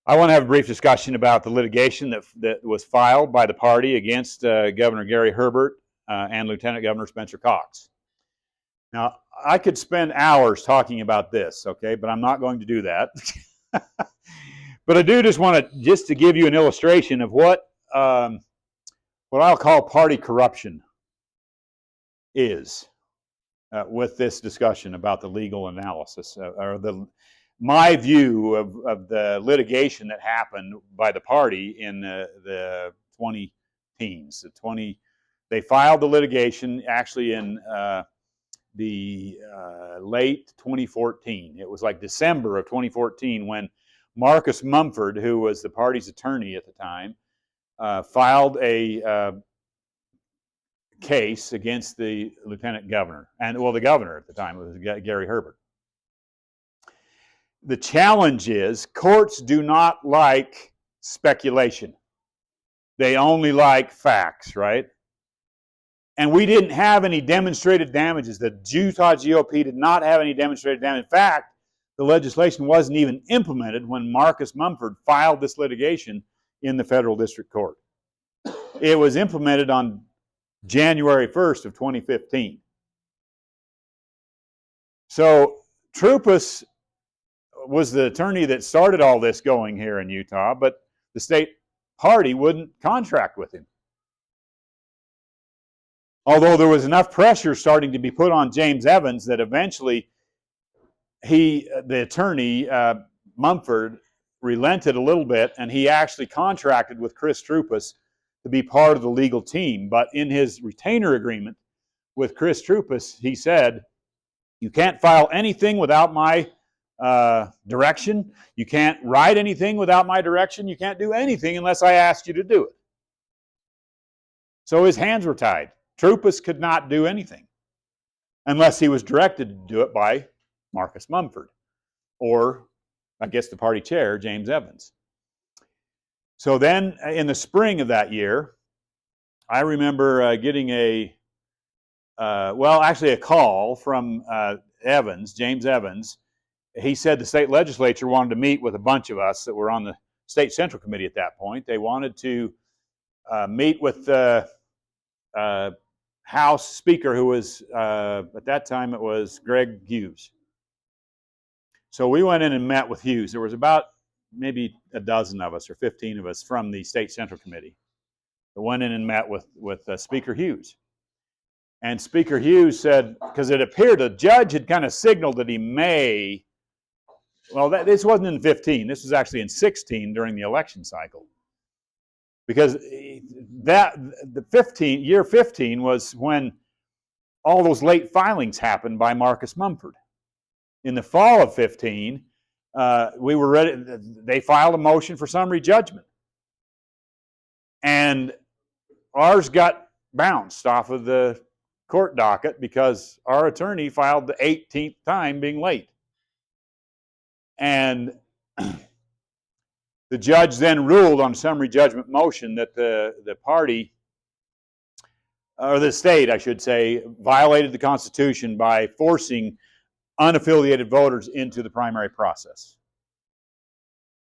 I want to have a brief discussion about the litigation that was filed by the party against Governor Gary Herbert and Lieutenant Governor Spencer Cox. Now, I could spend hours talking about this, okay, but I'm not going to do that. But I do just want to give you an illustration of what I'll call party corruption is with this discussion about the legal analysis or my view of the litigation that happened by the party in the 20-teens. They filed the litigation actually in the late 2014. It was like December of 2014 when Marcus Mumford, who was the party's attorney at the time, filed a case against the lieutenant governor, the governor at the time was Gary Herbert. The challenge is courts do not like speculation. They only like facts, right? And we didn't have any demonstrated damages. The Utah GOP did not have any demonstrated damage. In fact, the legislation wasn't even implemented when Marcus Mumford filed this litigation in the federal district court. It was implemented on January 1st of 2015. So Troupis was the attorney that started all this going here in Utah, but the state party wouldn't contract with him. Although there was enough pressure starting to be put on James Evans that eventually the attorney, Mumford, relented a little bit, and he actually contracted with Chris Troupis to be part of the legal team. But in his retainer agreement with Chris Troupis, he said, you can't file anything without my direction. You can't write anything without my direction. You can't do anything unless I asked you to do it. So his hands were tied. Troupis could not do anything unless he was directed to do it by Marcus Mumford, or I guess the party chair, James Evans. So then in the spring of that year, I remember getting a call from Evans, James Evans. He said the state legislature wanted to meet with a bunch of us that were on the state central committee at that point. They wanted to meet with the House Speaker, who was, at that time, it was Greg Hughes. So we went in and met with Hughes. There was about maybe a dozen of us or 15 of us from the state central committee that went in and met with Speaker Hughes. And Speaker Hughes said, because it appeared the judge had kind of signaled that he may, this wasn't in 15, this was actually in 16 during the election cycle. Because year 15 was when all those late filings happened by Marcus Mumford. In the fall of 15, we were ready. They filed a motion for summary judgment, and ours got bounced off of the court docket because our attorney filed the 18th time being late. And the judge then ruled on a summary judgment motion that the party, or the state, I should say, violated the Constitution by forcing unaffiliated voters into the primary process.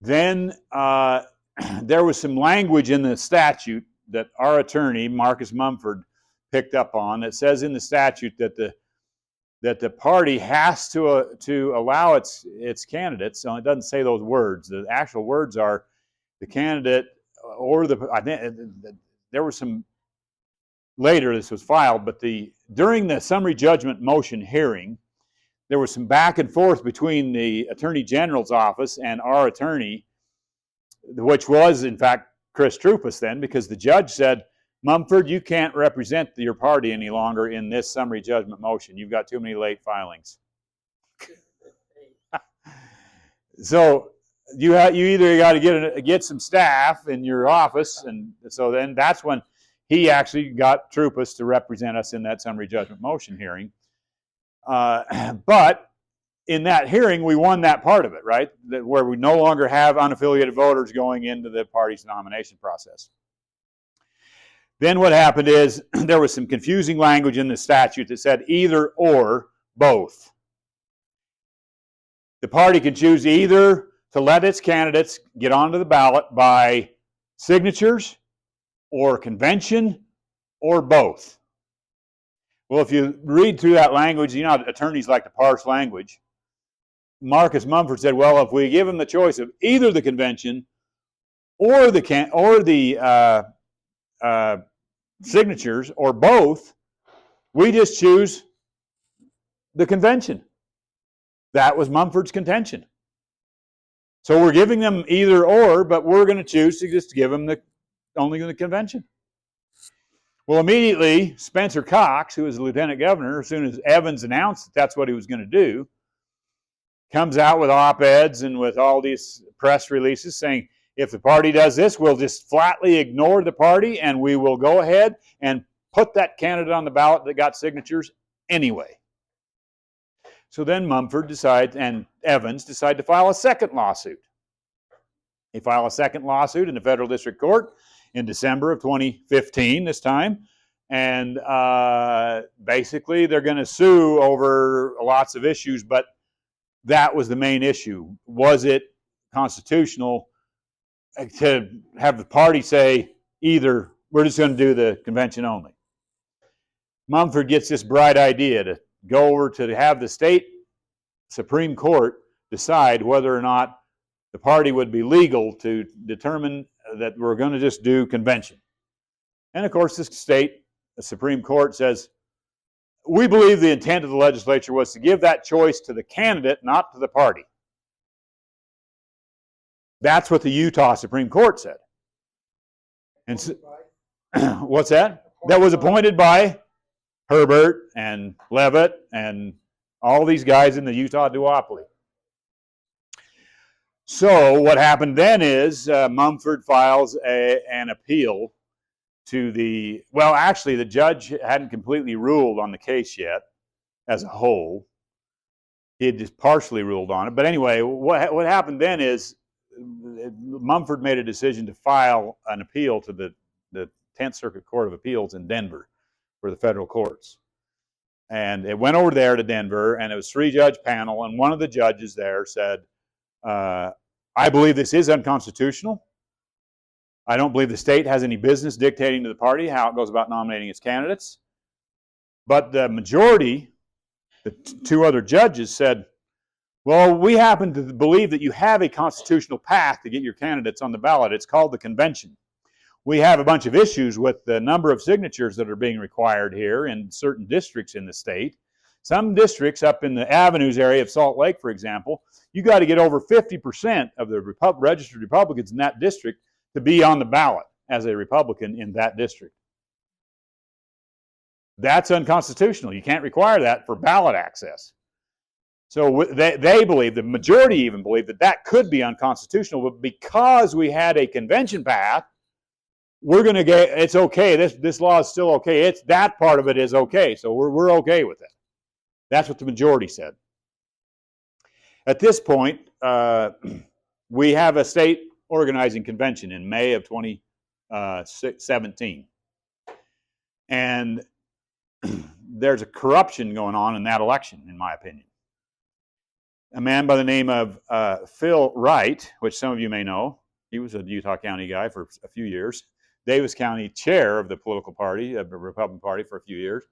Then there was some language in the statute that our attorney, Marcus Mumford, picked up on that says in the statute that the party has to allow its candidates. So it doesn't say those words. The actual words are the candidate or there was some later this was filed, but during the summary judgment motion hearing, there was some back and forth between the Attorney General's office and our attorney, which was, in fact, Chris Troupis then, because the judge said, Mumford, you can't represent your party any longer in this summary judgment motion. You've got too many late filings. So you either got to get some staff in your office, and so then that's when he actually got Troupis to represent us in that summary judgment motion hearing. But in that hearing, we won that part of it, right? Where we no longer have unaffiliated voters going into the party's nomination process. Then what happened is there was some confusing language in the statute that said either or both. The party can choose either to let its candidates get onto the ballot by signatures or convention or both. Well, if you read through that language, you know attorneys like to parse language. Marcus Mumford said, well, if we give them the choice of either the convention or the signatures or both, we just choose the convention. That was Mumford's contention. So we're giving them either or, but we're going to choose to just give them only the convention. Well, immediately, Spencer Cox, who was the lieutenant governor, as soon as Evans announced that that's what he was going to do, comes out with op-eds and with all these press releases saying, if the party does this, we'll just flatly ignore the party and we will go ahead and put that candidate on the ballot that got signatures anyway. So then Mumford and Evans decide to file a second lawsuit. They file a second lawsuit in the federal district court in December of 2015 this time, and basically they're going to sue over lots of issues, but that was the main issue. Was it constitutional to have the party say either we're just going to do the convention only? Mumford gets this bright idea to go over to have the state Supreme Court decide whether or not the party would be legal to determine that we're going to just do convention. And of course, the Supreme Court says, we believe the intent of the legislature was to give that choice to the candidate, not to the party. That's what the Utah Supreme Court said. And so, what's that? That was appointed by Herbert and Leavitt and all these guys in the Utah duopoly. So what happened then is Mumford files an appeal to the, well, actually the judge hadn't completely ruled on the case yet as a whole. He had just partially ruled on it. But anyway, what happened then is Mumford made a decision to file an appeal to the 10th Circuit Court of Appeals in Denver for the federal courts. And it went over there to Denver, and it was a 3-judge panel, and one of the judges there said, I believe this is unconstitutional. I don't believe the state has any business dictating to the party how it goes about nominating its candidates. But the majority, the 2 other judges, said, well, we happen to believe that you have a constitutional path to get your candidates on the ballot. It's called the convention. We have a bunch of issues with the number of signatures that are being required here in certain districts in the state. Some districts up in the Avenues area of Salt Lake, for example, you got to get over 50% of the registered Republicans in that district to be on the ballot as a Republican in that district. That's unconstitutional. You can't require that for ballot access. So they believe, the majority even believe, that that could be unconstitutional, but because we had a convention path, we're going to get, it's okay. This law is still okay. It's that part of it is okay, so we're okay with it. That's what the majority said. At this point, we have a state organizing convention in May of 2017. And there's a corruption going on in that election, in my opinion. A man by the name of Phil Wright, which some of you may know, he was a Utah County guy for a few years, Davis County chair of the political party, of the Republican Party for a few years,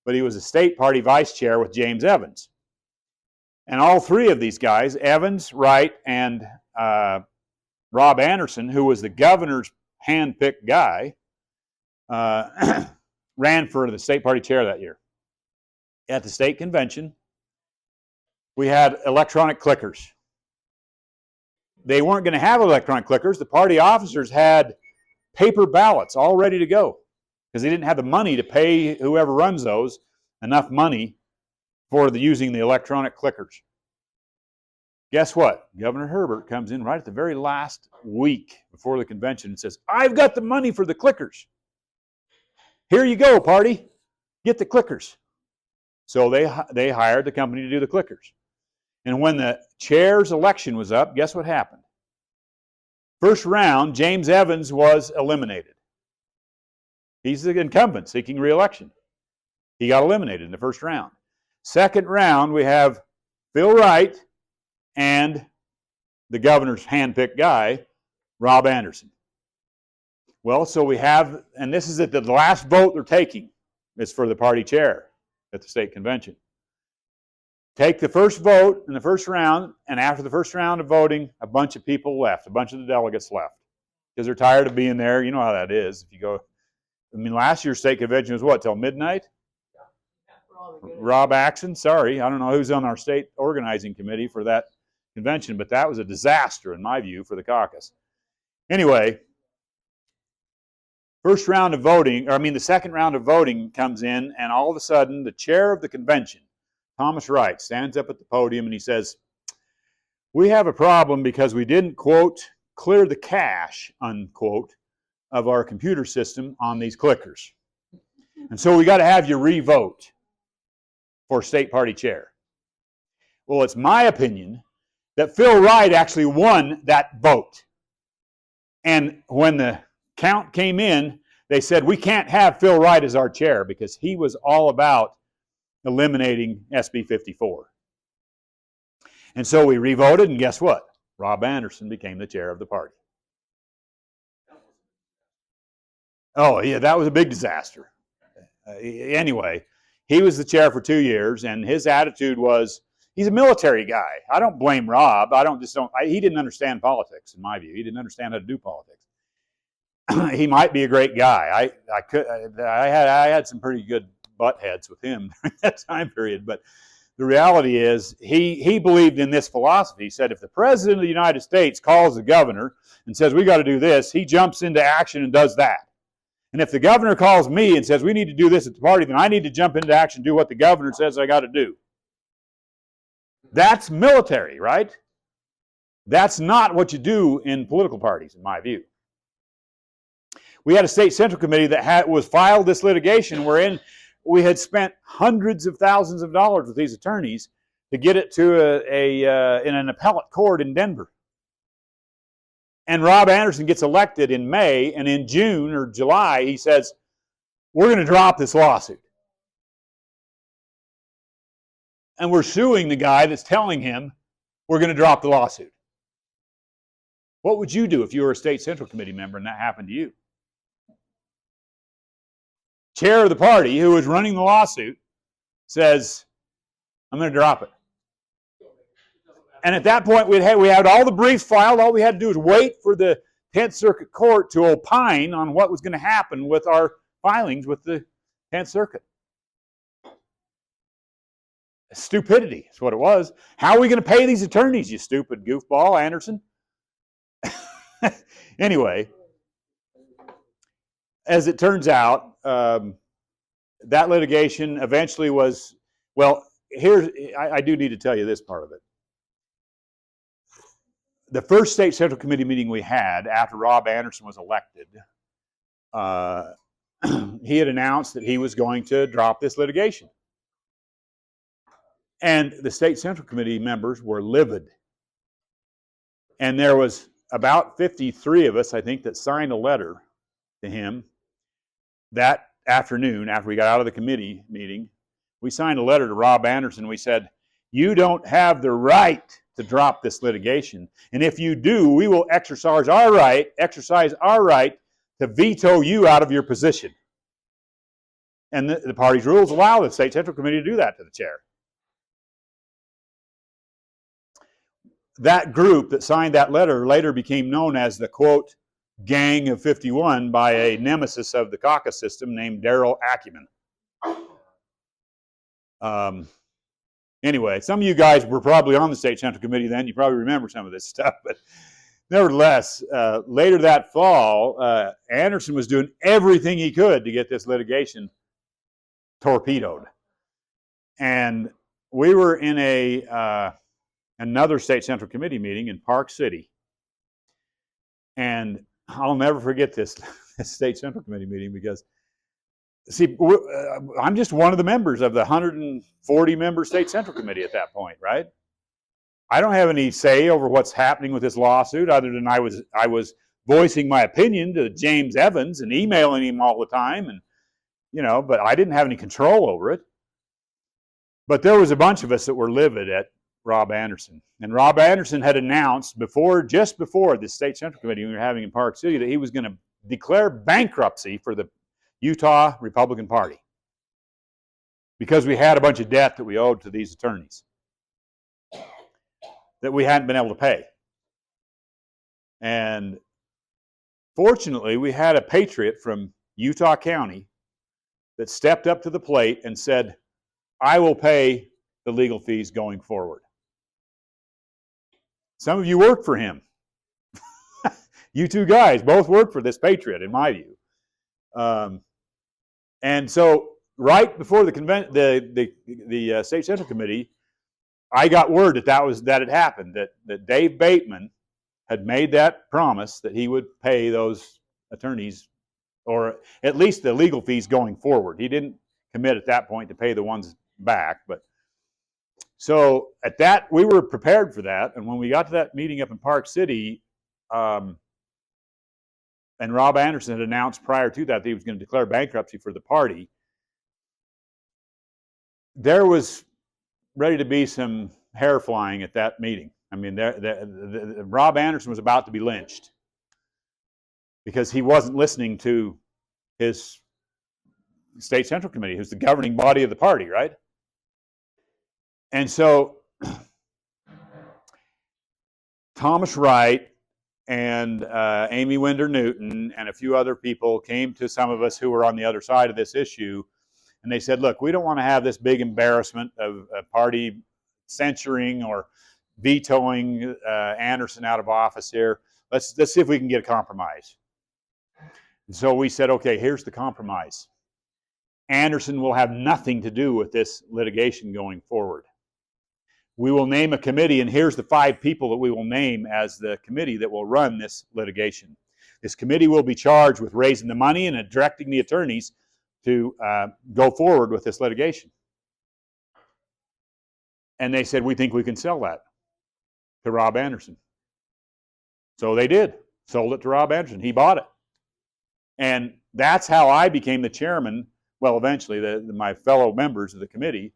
but he was a state party vice chair with James Evans. And all 3 of these guys, Evans, Wright, and Rob Anderson, who was the governor's hand-picked guy, ran for the state party chair that year. At the state convention, we had electronic clickers. They weren't going to have electronic clickers. The party officers had paper ballots all ready to go because they didn't have the money to pay whoever runs those enough money for using the electronic clickers. Guess what? Governor Herbert comes in right at the very last week before the convention and says, I've got the money for the clickers. Here you go, party. Get the clickers. So they hired the company to do the clickers. And when the chair's election was up, guess what happened? First round, James Evans was eliminated. He's the incumbent seeking re-election. He got eliminated in the first round. Second round, we have Phil Wright and the governor's hand-picked guy, Rob Anderson. Well, so we have, and this is at the last vote they're taking, is for the party chair at the state convention. Take the first vote in the first round, and after the first round of voting, a bunch of people left, a bunch of the delegates left, because they're tired of being there. You know how that is. If you go, I mean, last year's state convention was what, till midnight? Rob Axon, sorry, I don't know who's on our state organizing committee for that convention, but that was a disaster in my view for the caucus. Anyway, the second round of voting comes in, and all of a sudden the chair of the convention, Thomas Wright, stands up at the podium and he says, we have a problem because we didn't, quote, clear the cache, unquote, of our computer system on these clickers. And so we got to have you re-vote for state party chair. Well, it's my opinion that Phil Wright actually won that vote. And when the count came in, they said, we can't have Phil Wright as our chair because he was all about eliminating SB54. And so we re-voted, and guess what? Rob Anderson became the chair of the party. Oh, yeah, that was a big disaster. Anyway, he was the chair for 2 years, and his attitude was, he's a military guy. I don't blame Rob. He didn't understand politics, in my view. He didn't understand how to do politics. He might be a great guy. I had some pretty good butt heads with him during that time period, but the reality is he believed in this philosophy. He said if the president of the United States calls the governor and says we got to do this, he jumps into action and does that. And if the governor calls me and says we need to do this at the party, then I need to jump into action and do what the governor says I got to do. That's military, right? That's not what you do in political parties, in my view. We had a state central committee that was filed this litigation wherein we had spent hundreds of thousands of dollars with these attorneys to get it to in an appellate court in Denver. And Rob Anderson gets elected in May, and in June or July, he says, we're going to drop this lawsuit. And we're suing the guy that's telling him we're going to drop the lawsuit. What would you do if you were a state central committee member and that happened to you? Chair of the party who was running the lawsuit says, I'm going to drop it. And at that point, we had all the briefs filed. All we had to do was wait for the 10th Circuit Court to opine on what was going to happen with our filings with the 10th Circuit. Stupidity is what it was. How are we going to pay these attorneys, you stupid goofball, Anderson? Anyway, as it turns out, that litigation eventually was, well, I do need to tell you this part of it. The first state central committee meeting we had after Rob Anderson was elected, he had announced that he was going to drop this litigation. And the state central committee members were livid. And there was about 53 of us, I think, that signed a letter to him that afternoon after we got out of the committee meeting. We signed a letter to Rob Anderson. We said, you don't have the right to drop this litigation. And if you do, we will exercise our right to veto you out of your position. And the party's rules allow the state central committee to do that to the chair. That group that signed that letter later became known as the, quote, Gang of 51 by a nemesis of the caucus system named Darrell Acumen. Anyway, some of you guys were probably on the state central committee then. You probably remember some of this stuff. But nevertheless, later that fall, Anderson was doing everything he could to get this litigation torpedoed. And we were in another state central committee meeting in Park City. And I'll never forget this state central committee meeting because, see, I'm just one of the members of the 140-member state central committee at that point, right? I don't have any say over what's happening with this lawsuit other than I was voicing my opinion to James Evans and emailing him all the time, and but I didn't have any control over it. But there was a bunch of us that were livid at Rob Anderson. And Rob Anderson had announced just before the state central committee we were having in Park City that he was going to declare bankruptcy for the Utah Republican Party because we had a bunch of debt that we owed to these attorneys that we hadn't been able to pay. And fortunately, we had a patriot from Utah County that stepped up to the plate and said, I will pay the legal fees going forward. Some of you worked for him. You two guys both worked for this patriot, in my view. And so, right before the state central committee, I got word that had happened. That Dave Bateman had made that promise that he would pay those attorneys, or at least the legal fees going forward. He didn't commit at that point to pay the ones back, but. So at that, we were prepared for that. And when we got to that meeting up in Park City, and Rob Anderson had announced prior to that he was going to declare bankruptcy for the party, there was ready to be some hair flying at that meeting. I mean, Rob Anderson was about to be lynched because he wasn't listening to his State Central Committee, who's the governing body of the party, right? And so Thomas Wright and Amy Winder Newton and a few other people came to some of us who were on the other side of this issue, and they said, look, we don't want to have this big embarrassment of a party censuring or vetoing Anderson out of office here. Let's see if we can get a compromise. And so we said, okay, here's the compromise. Anderson will have nothing to do with this litigation going forward. We will name a committee, and here's the 5 people that we will name as the committee that will run this litigation. This committee will be charged with raising the money and directing the attorneys to go forward with this litigation. And they said, we think we can sell that to Rob Anderson. So they did, sold it to Rob Anderson. He bought it. And that's how I became the chairman. Well, eventually, my fellow members of the committee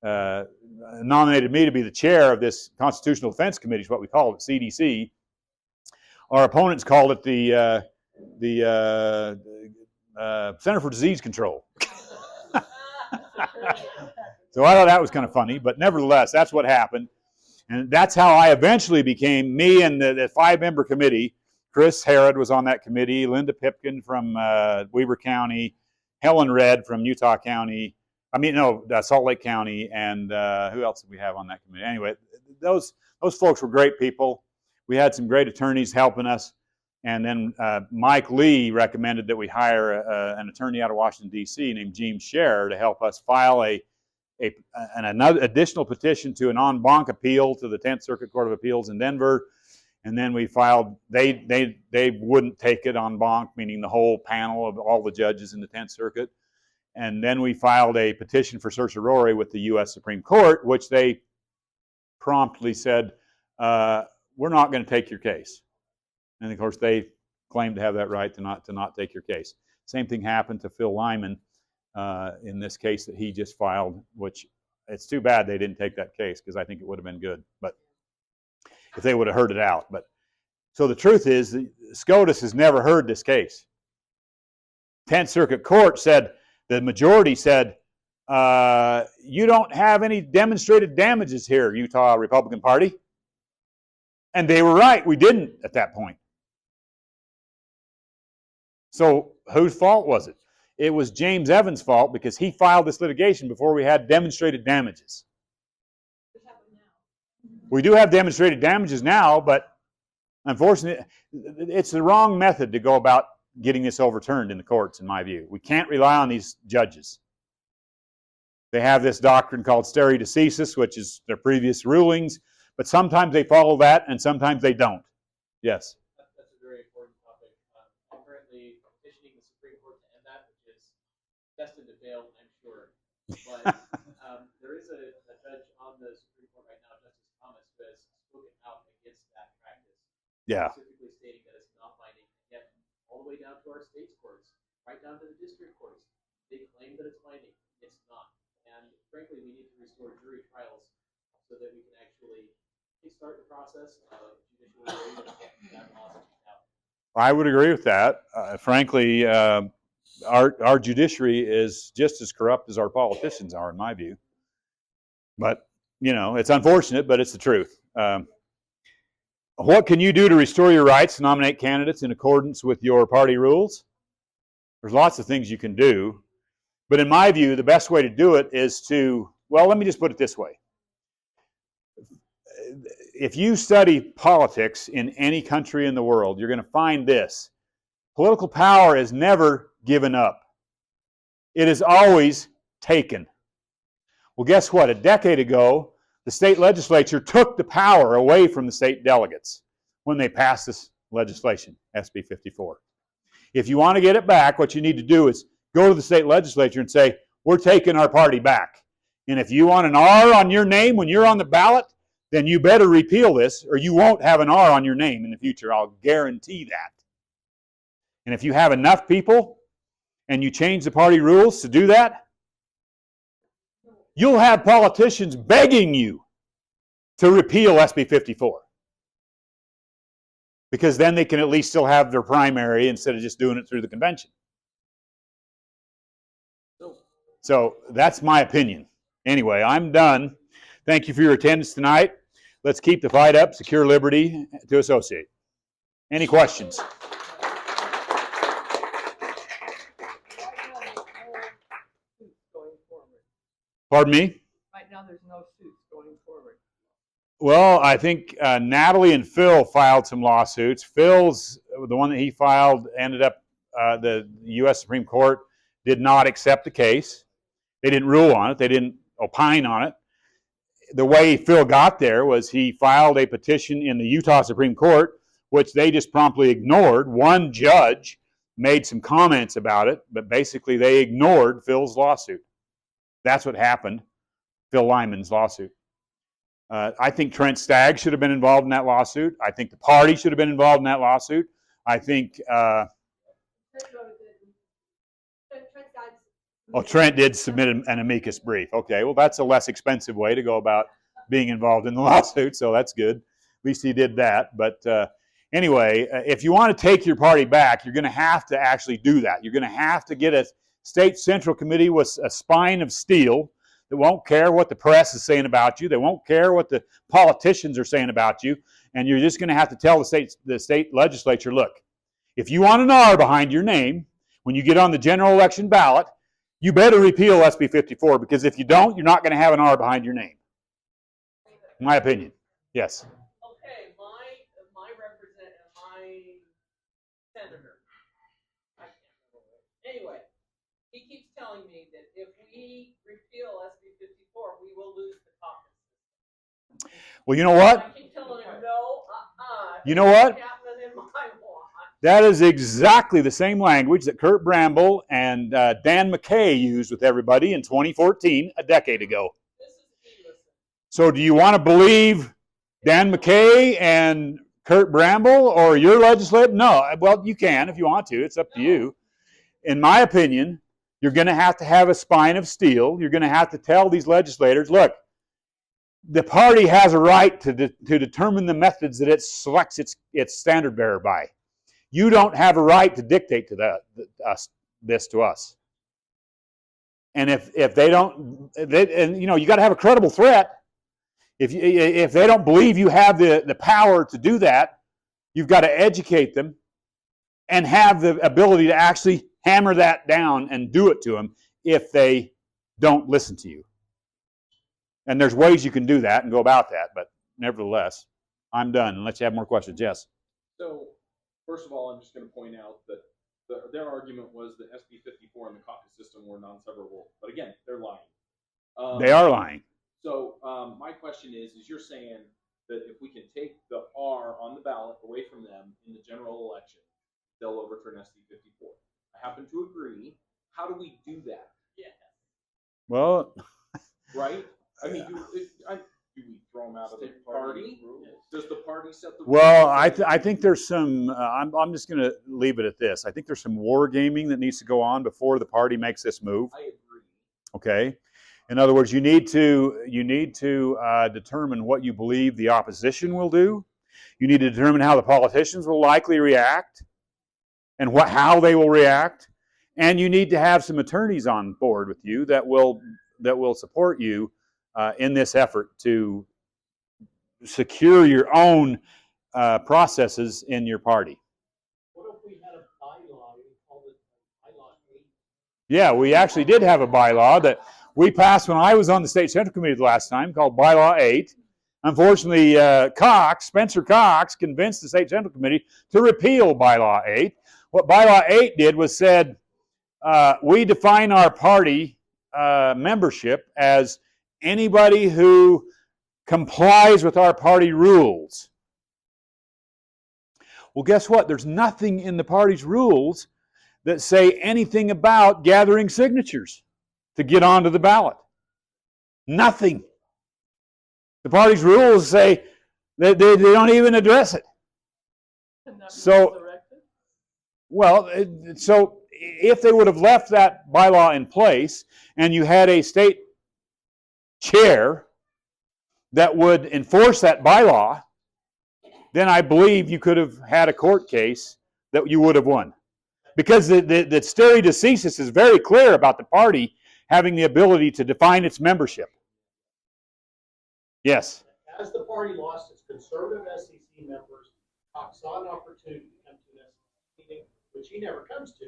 nominated me to be the chair of this Constitutional Defense Committee, is what we called it, CDC. Our opponents called it the Center for Disease Control. So I thought that was kind of funny, but nevertheless, that's what happened. And that's how I eventually became, me and the 5-member committee. Chris Harrod was on that committee, Linda Pipkin from Weber County, Helen Redd from Utah County, Salt Lake County, and who else did we have on that committee? Anyway, those folks were great people. We had some great attorneys helping us, and then Mike Lee recommended that we hire an attorney out of Washington, D.C. named James Scher to help us file another additional petition to an en banc appeal to the 10th Circuit Court of Appeals in Denver. And then we filed, they wouldn't take it en banc, meaning the whole panel of all the judges in the 10th Circuit. And then we filed a petition for certiorari with the U.S. Supreme Court, which they promptly said, we're not going to take your case. And of course, they claimed to have that right to not take your case. Same thing happened to Phil Lyman in this case that he just filed, which it's too bad they didn't take that case, because I think it would have been good. But if they would have heard it out. But so the truth is, the SCOTUS has never heard this case. 10th Circuit Court said, the majority said, you don't have any demonstrated damages here, Utah Republican Party. And they were right. We didn't at that point. So whose fault was it? It was James Evans' fault, because he filed this litigation before we had demonstrated damages. We do have demonstrated damages now, but unfortunately, it's the wrong method to go about getting this overturned in the courts, in my view. We can't rely on these judges. They have this doctrine called stare decisis, which is their previous rulings, but sometimes they follow that and sometimes they don't. Yes? That's a very important topic. I'm currently petitioning the Supreme Court to end that, which is destined to fail, I'm sure. But there is a judge on the Supreme Court right now, Justice Thomas, who has spoken out against that practice. Yeah. Specifically stating that it's not binding, yet all the way down to our state's courts, right down to the district courts, they claim that it's binding. It's not. And frankly, we need to restore jury trials so that we can actually start the process of judicial review and get that lawsuit out. I would agree with that. Frankly, our judiciary is just as corrupt as our politicians are, in my view. But, it's unfortunate, but it's the truth. What can you do to restore your rights to nominate candidates in accordance with your party rules? There's lots of things you can do. But in my view, the best way to do it is to, well, let me just put it this way. If you study politics in any country in the world, you're going to find this. Political power is never given up. It is always taken. Well, guess what? A decade ago, the state legislature took the power away from the state delegates when they passed this legislation, SB54. If you want to get it back, what you need to do is go to the state legislature and say, we're taking our party back. And if you want an R on your name when you're on the ballot, then you better repeal this, or you won't have an R on your name in the future. I'll guarantee that. And if you have enough people and you change the party rules to do that, you'll have politicians begging you to repeal SB54. Because then they can at least still have their primary instead of just doing it through the convention. So that's my opinion. Anyway, I'm done. Thank you for your attendance tonight. Let's keep the fight up, secure liberty to associate. Any questions? Pardon me? Right now, there's no suits going forward. Well, I think Natalie and Phil filed some lawsuits. Phil's, the one that he filed, ended up, the U.S. Supreme Court did not accept the case. They didn't rule on it. They didn't opine on it. The way Phil got there was he filed a petition in the Utah Supreme Court, which they just promptly ignored. One judge made some comments about it, but basically they ignored Phil's lawsuit. That's what happened, Phil Lyman's lawsuit. I think Trent Stagg should have been involved in that lawsuit. I think the party should have been involved in that lawsuit. I think... Trent did submit an amicus brief. Okay, well, that's a less expensive way to go about being involved in the lawsuit, so that's good. At least he did that. But anyway, if you want to take your party back, you're going to have to actually do that. You're going to have to get a state central committee with a spine of steel that won't care what the press is saying about you. They won't care what the politicians are saying about you. And you're just going to have to tell the state legislature, look, if you want an R behind your name, when you get on the general election ballot, you better repeal SB54, because if you don't, you're not going to have an R behind your name. My opinion. Yes. Okay, my representative, my senator, I can't remember. Anyway, he keeps telling me that if we repeal SB54, we will lose the caucus. Well, you know what? I keep telling him, no, You know what? happening in my law. That is exactly the same language that Kurt Bramble and Dan McKay used with everybody in 2014, a decade ago. This is needless. So do you want to believe Dan McKay and Kurt Bramble or your legislator? No. Well, you can if you want to. It's up to you. In my opinion, you're going to have a spine of steel. You're going to have to tell these legislators, look, the party has a right to determine the methods that it selects its standard bearer by. You don't have a right to dictate to this to us. And if they don't, and you know, you got to have a credible threat. If they don't believe you have the power to do that, you've got to educate them and have the ability to actually hammer that down and do it to them if they don't listen to you. And there's ways you can do that and go about that, but nevertheless, I'm done. Unless you have more questions. Yes. So, first of all, I'm just going to point out that their argument was that SB54 and the caucus system were non-severable. But again, they're lying. They are lying. So my question is you're saying that if we can take the R on the ballot away from them in the general election, they'll overturn SB54. I happen to agree. How do we do that? Yeah. Well, right? I mean, do we throw them out of the party? Does the party set the rules? well, I think there's some. I'm just going to leave it at this. I think there's some wargaming that needs to go on before the party makes this move. I agree. Okay. In other words, you need to determine what you believe the opposition will do. You need to determine how the politicians will likely react, and how they will react. And you need to have some attorneys on board with you that will support you in this effort to secure your own processes in your party. What if we had a bylaw? We called it bylaw 8. Yeah, we actually did have a bylaw that we passed when I was on the State Central Committee the last time, called Bylaw 8. Unfortunately, Spencer Cox, convinced the State Central Committee to repeal Bylaw 8. What Bylaw 8 did was said, we define our party membership as anybody who complies with our party rules. Well, guess what? There's nothing in the party's rules that say anything about gathering signatures to get onto the ballot. Nothing. The party's rules say that they don't even address it. So, well, so if they would have left that bylaw in place and you had a state chair that would enforce that bylaw, then I believe you could have had a court case that you would have won. Because the stare decisis is very clear about the party having the ability to define its membership. Yes. As the party lost its conservative SEC members, Cox saw an opportunity to come to an SEC meeting, which he never comes to,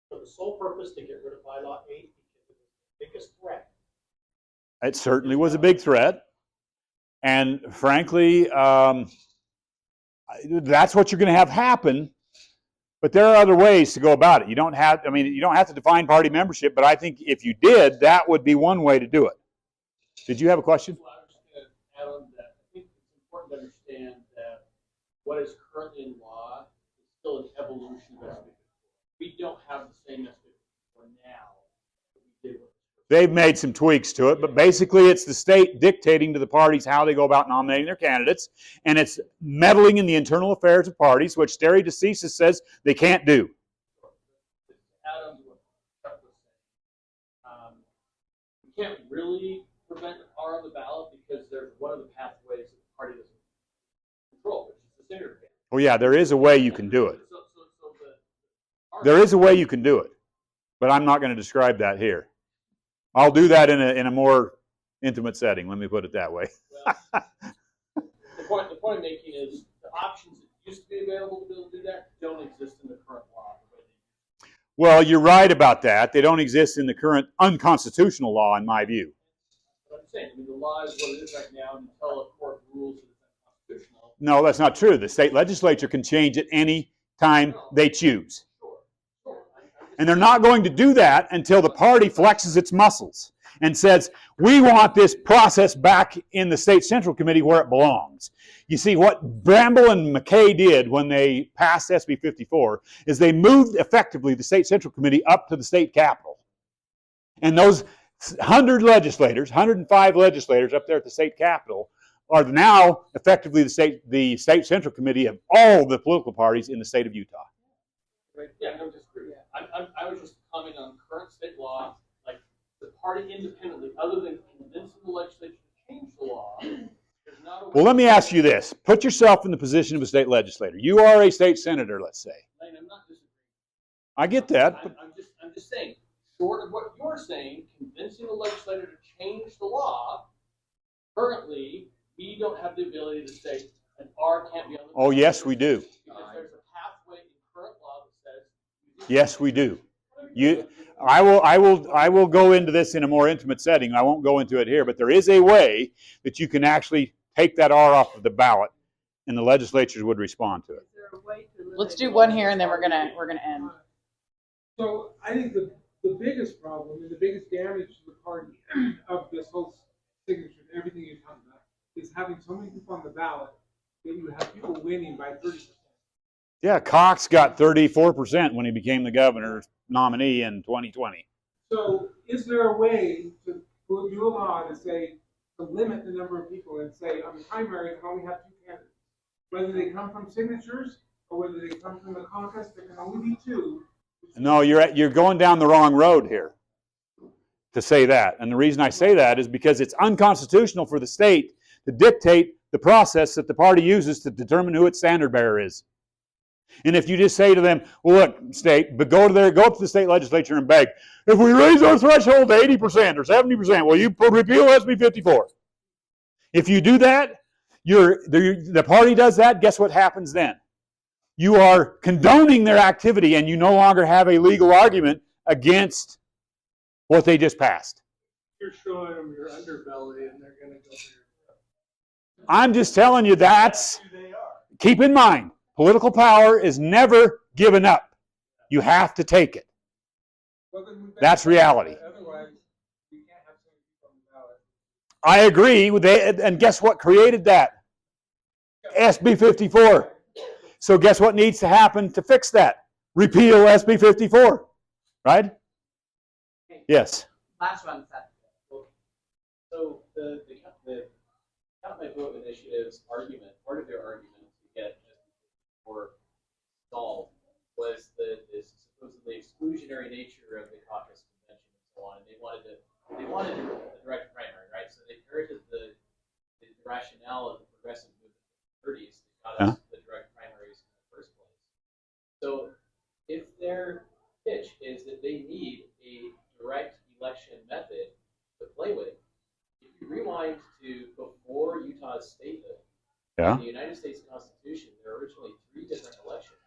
for the sole purpose to get rid of bylaw 8 because it was the biggest threat. It certainly was a big threat. And frankly, that's what you're going to have happen. But there are other ways to go about it. You don't have, I mean, you don't have to define party membership, but I think if you did, that would be one way to do it. Did you have a question? Well, I was just going to add on to that. I think it's important to understand that what is currently in law is still an evolution of SB54. We don't have the same SB54 now that we did with. They've made some tweaks to it, but basically it's the state dictating to the parties how they go about nominating their candidates, and it's meddling in the internal affairs of parties, which stare decisis says they can't do. Add on to what Chuck was saying. We can't really prevent R on the ballot because there's one of the pathways that the party doesn't control, which is the senator candidate. Well, yeah, there is a way you can do it. So There is a way you can do it, but I'm not going to describe that here. I'll do that in a more intimate setting. Let me put it that way. Well, the point I'm making is the options that used to be available to be able to do that don't exist in the current law. Well, you're right about that. They don't exist in the current unconstitutional law, in my view. But I'm saying, I mean, the law is what it is right now until a court rules that it's unconstitutional. No, that's not true. The state legislature can change it any time they choose. And they're not going to do that until the party flexes its muscles and says, we want this process back in the state central committee where it belongs. You see, what Bramble and McKay did when they passed SB54 is they moved effectively the state central committee up to the state capitol. And those 105 legislators up there at the state capitol are now effectively the state central committee of all the political parties in the state of Utah. Right. Yeah, no, disagree. I was just commenting on current state law, like the party independently, other than convincing the legislature to change the law. There's not a way. Well, let me ask you this. Put yourself in the position of a state legislator. You are a state senator, let's say. Layne, I'm not disagreeing. I get that. I'm just saying, short of what you're saying, convincing the legislature to change the law, currently, we don't have the ability to say an R can't be on the. Oh, yes, we do. Because there's a pathway in current law that says. Yes, we do. I will go into this in a more intimate setting. I won't go into it here, but there is a way that you can actually take that R off of the ballot, and the legislatures would respond to it. Let's do one here, and then we're gonna end. So I think the biggest problem and the biggest damage to the party of this whole signature and everything you're talking about is having so many people on the ballot that you have people winning by 30%. Yeah, Cox got 34% when he became the governor's nominee in 2020. So is there a way to do a law to say, to limit the number of people and say on the primary you can only have 2 candidates? Whether they come from signatures or whether they come from the caucus, there can only be 2. No, you're going down the wrong road here to say that. And the reason I say that is because it's unconstitutional for the state to dictate the process that the party uses to determine who its standard bearer is. And if you just say to them, well, look, state, but go up to the state legislature and beg, if we raise our threshold to 80% or 70%, will you repeal SB54? If you do that, the party does that, guess what happens then? You are condoning their activity, and you no longer have a legal argument against what they just passed. You're showing them your underbelly and they're going to go there. I'm just telling you keep in mind, political power is never given up. You have to take it. That's reality. Otherwise, you can't have so many people on the ballot. I agree with that, and guess what created that? SB54. So guess what needs to happen to fix that? Repeal SB54, right? Yes. Last one, Seth. So the Count My Vote Initiative's argument, part of their argument to get or stalled was the supposedly exclusionary nature of the caucus convention and so on. And they wanted a direct primary, right? So they inherited the rationale of the progressive movement in the 30s that got us the direct primaries in the first place. So if their pitch is that they need a direct rewind to before Utah's statehood. Yeah. In the United States Constitution, there are originally 3 different elections.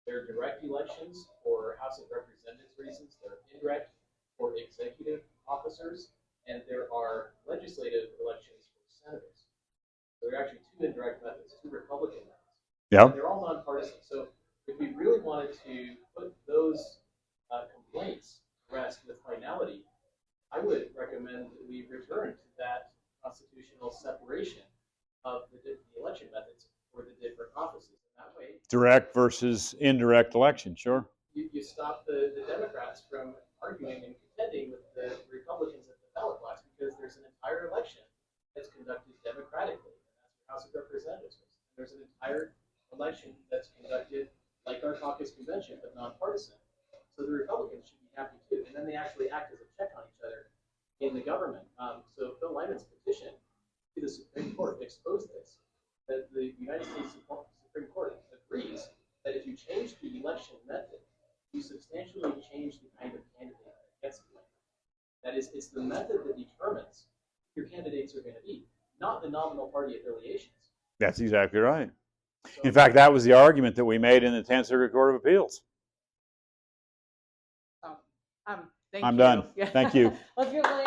There are direct elections for House of Representatives reasons. There are indirect for executive officers, and there are legislative elections for senators. So there are actually 2 indirect methods, 2 Republican methods. Yeah. They're all nonpartisan. So if we really wanted to put those complaints to rest with finality, I would recommend that we return to that constitutional separation of the election methods for the different offices. And that way, Direct versus indirect election, sure. you stop the Democrats from arguing and contending with the Republicans at the ballot box, because there's an entire election that's conducted democratically, and that's the House of Representatives. There's an entire election that's conducted like our caucus convention, but nonpartisan. So the Republicans should be happy too, and then they actually act as a check on each other in the government. So Phil Lyman's petition to the Supreme Court exposed this, that the United States Supreme Court agrees that if you change the election method, you substantially change the kind of candidate that gets elected. That is, it's the method that determines who your candidates are going to be, not the nominal party affiliations. That's exactly right. So, In fact, that was the argument that we made in the 10th Circuit Court of Appeals. Thank I'm you. done. Yeah. Thank you. Let's give Layne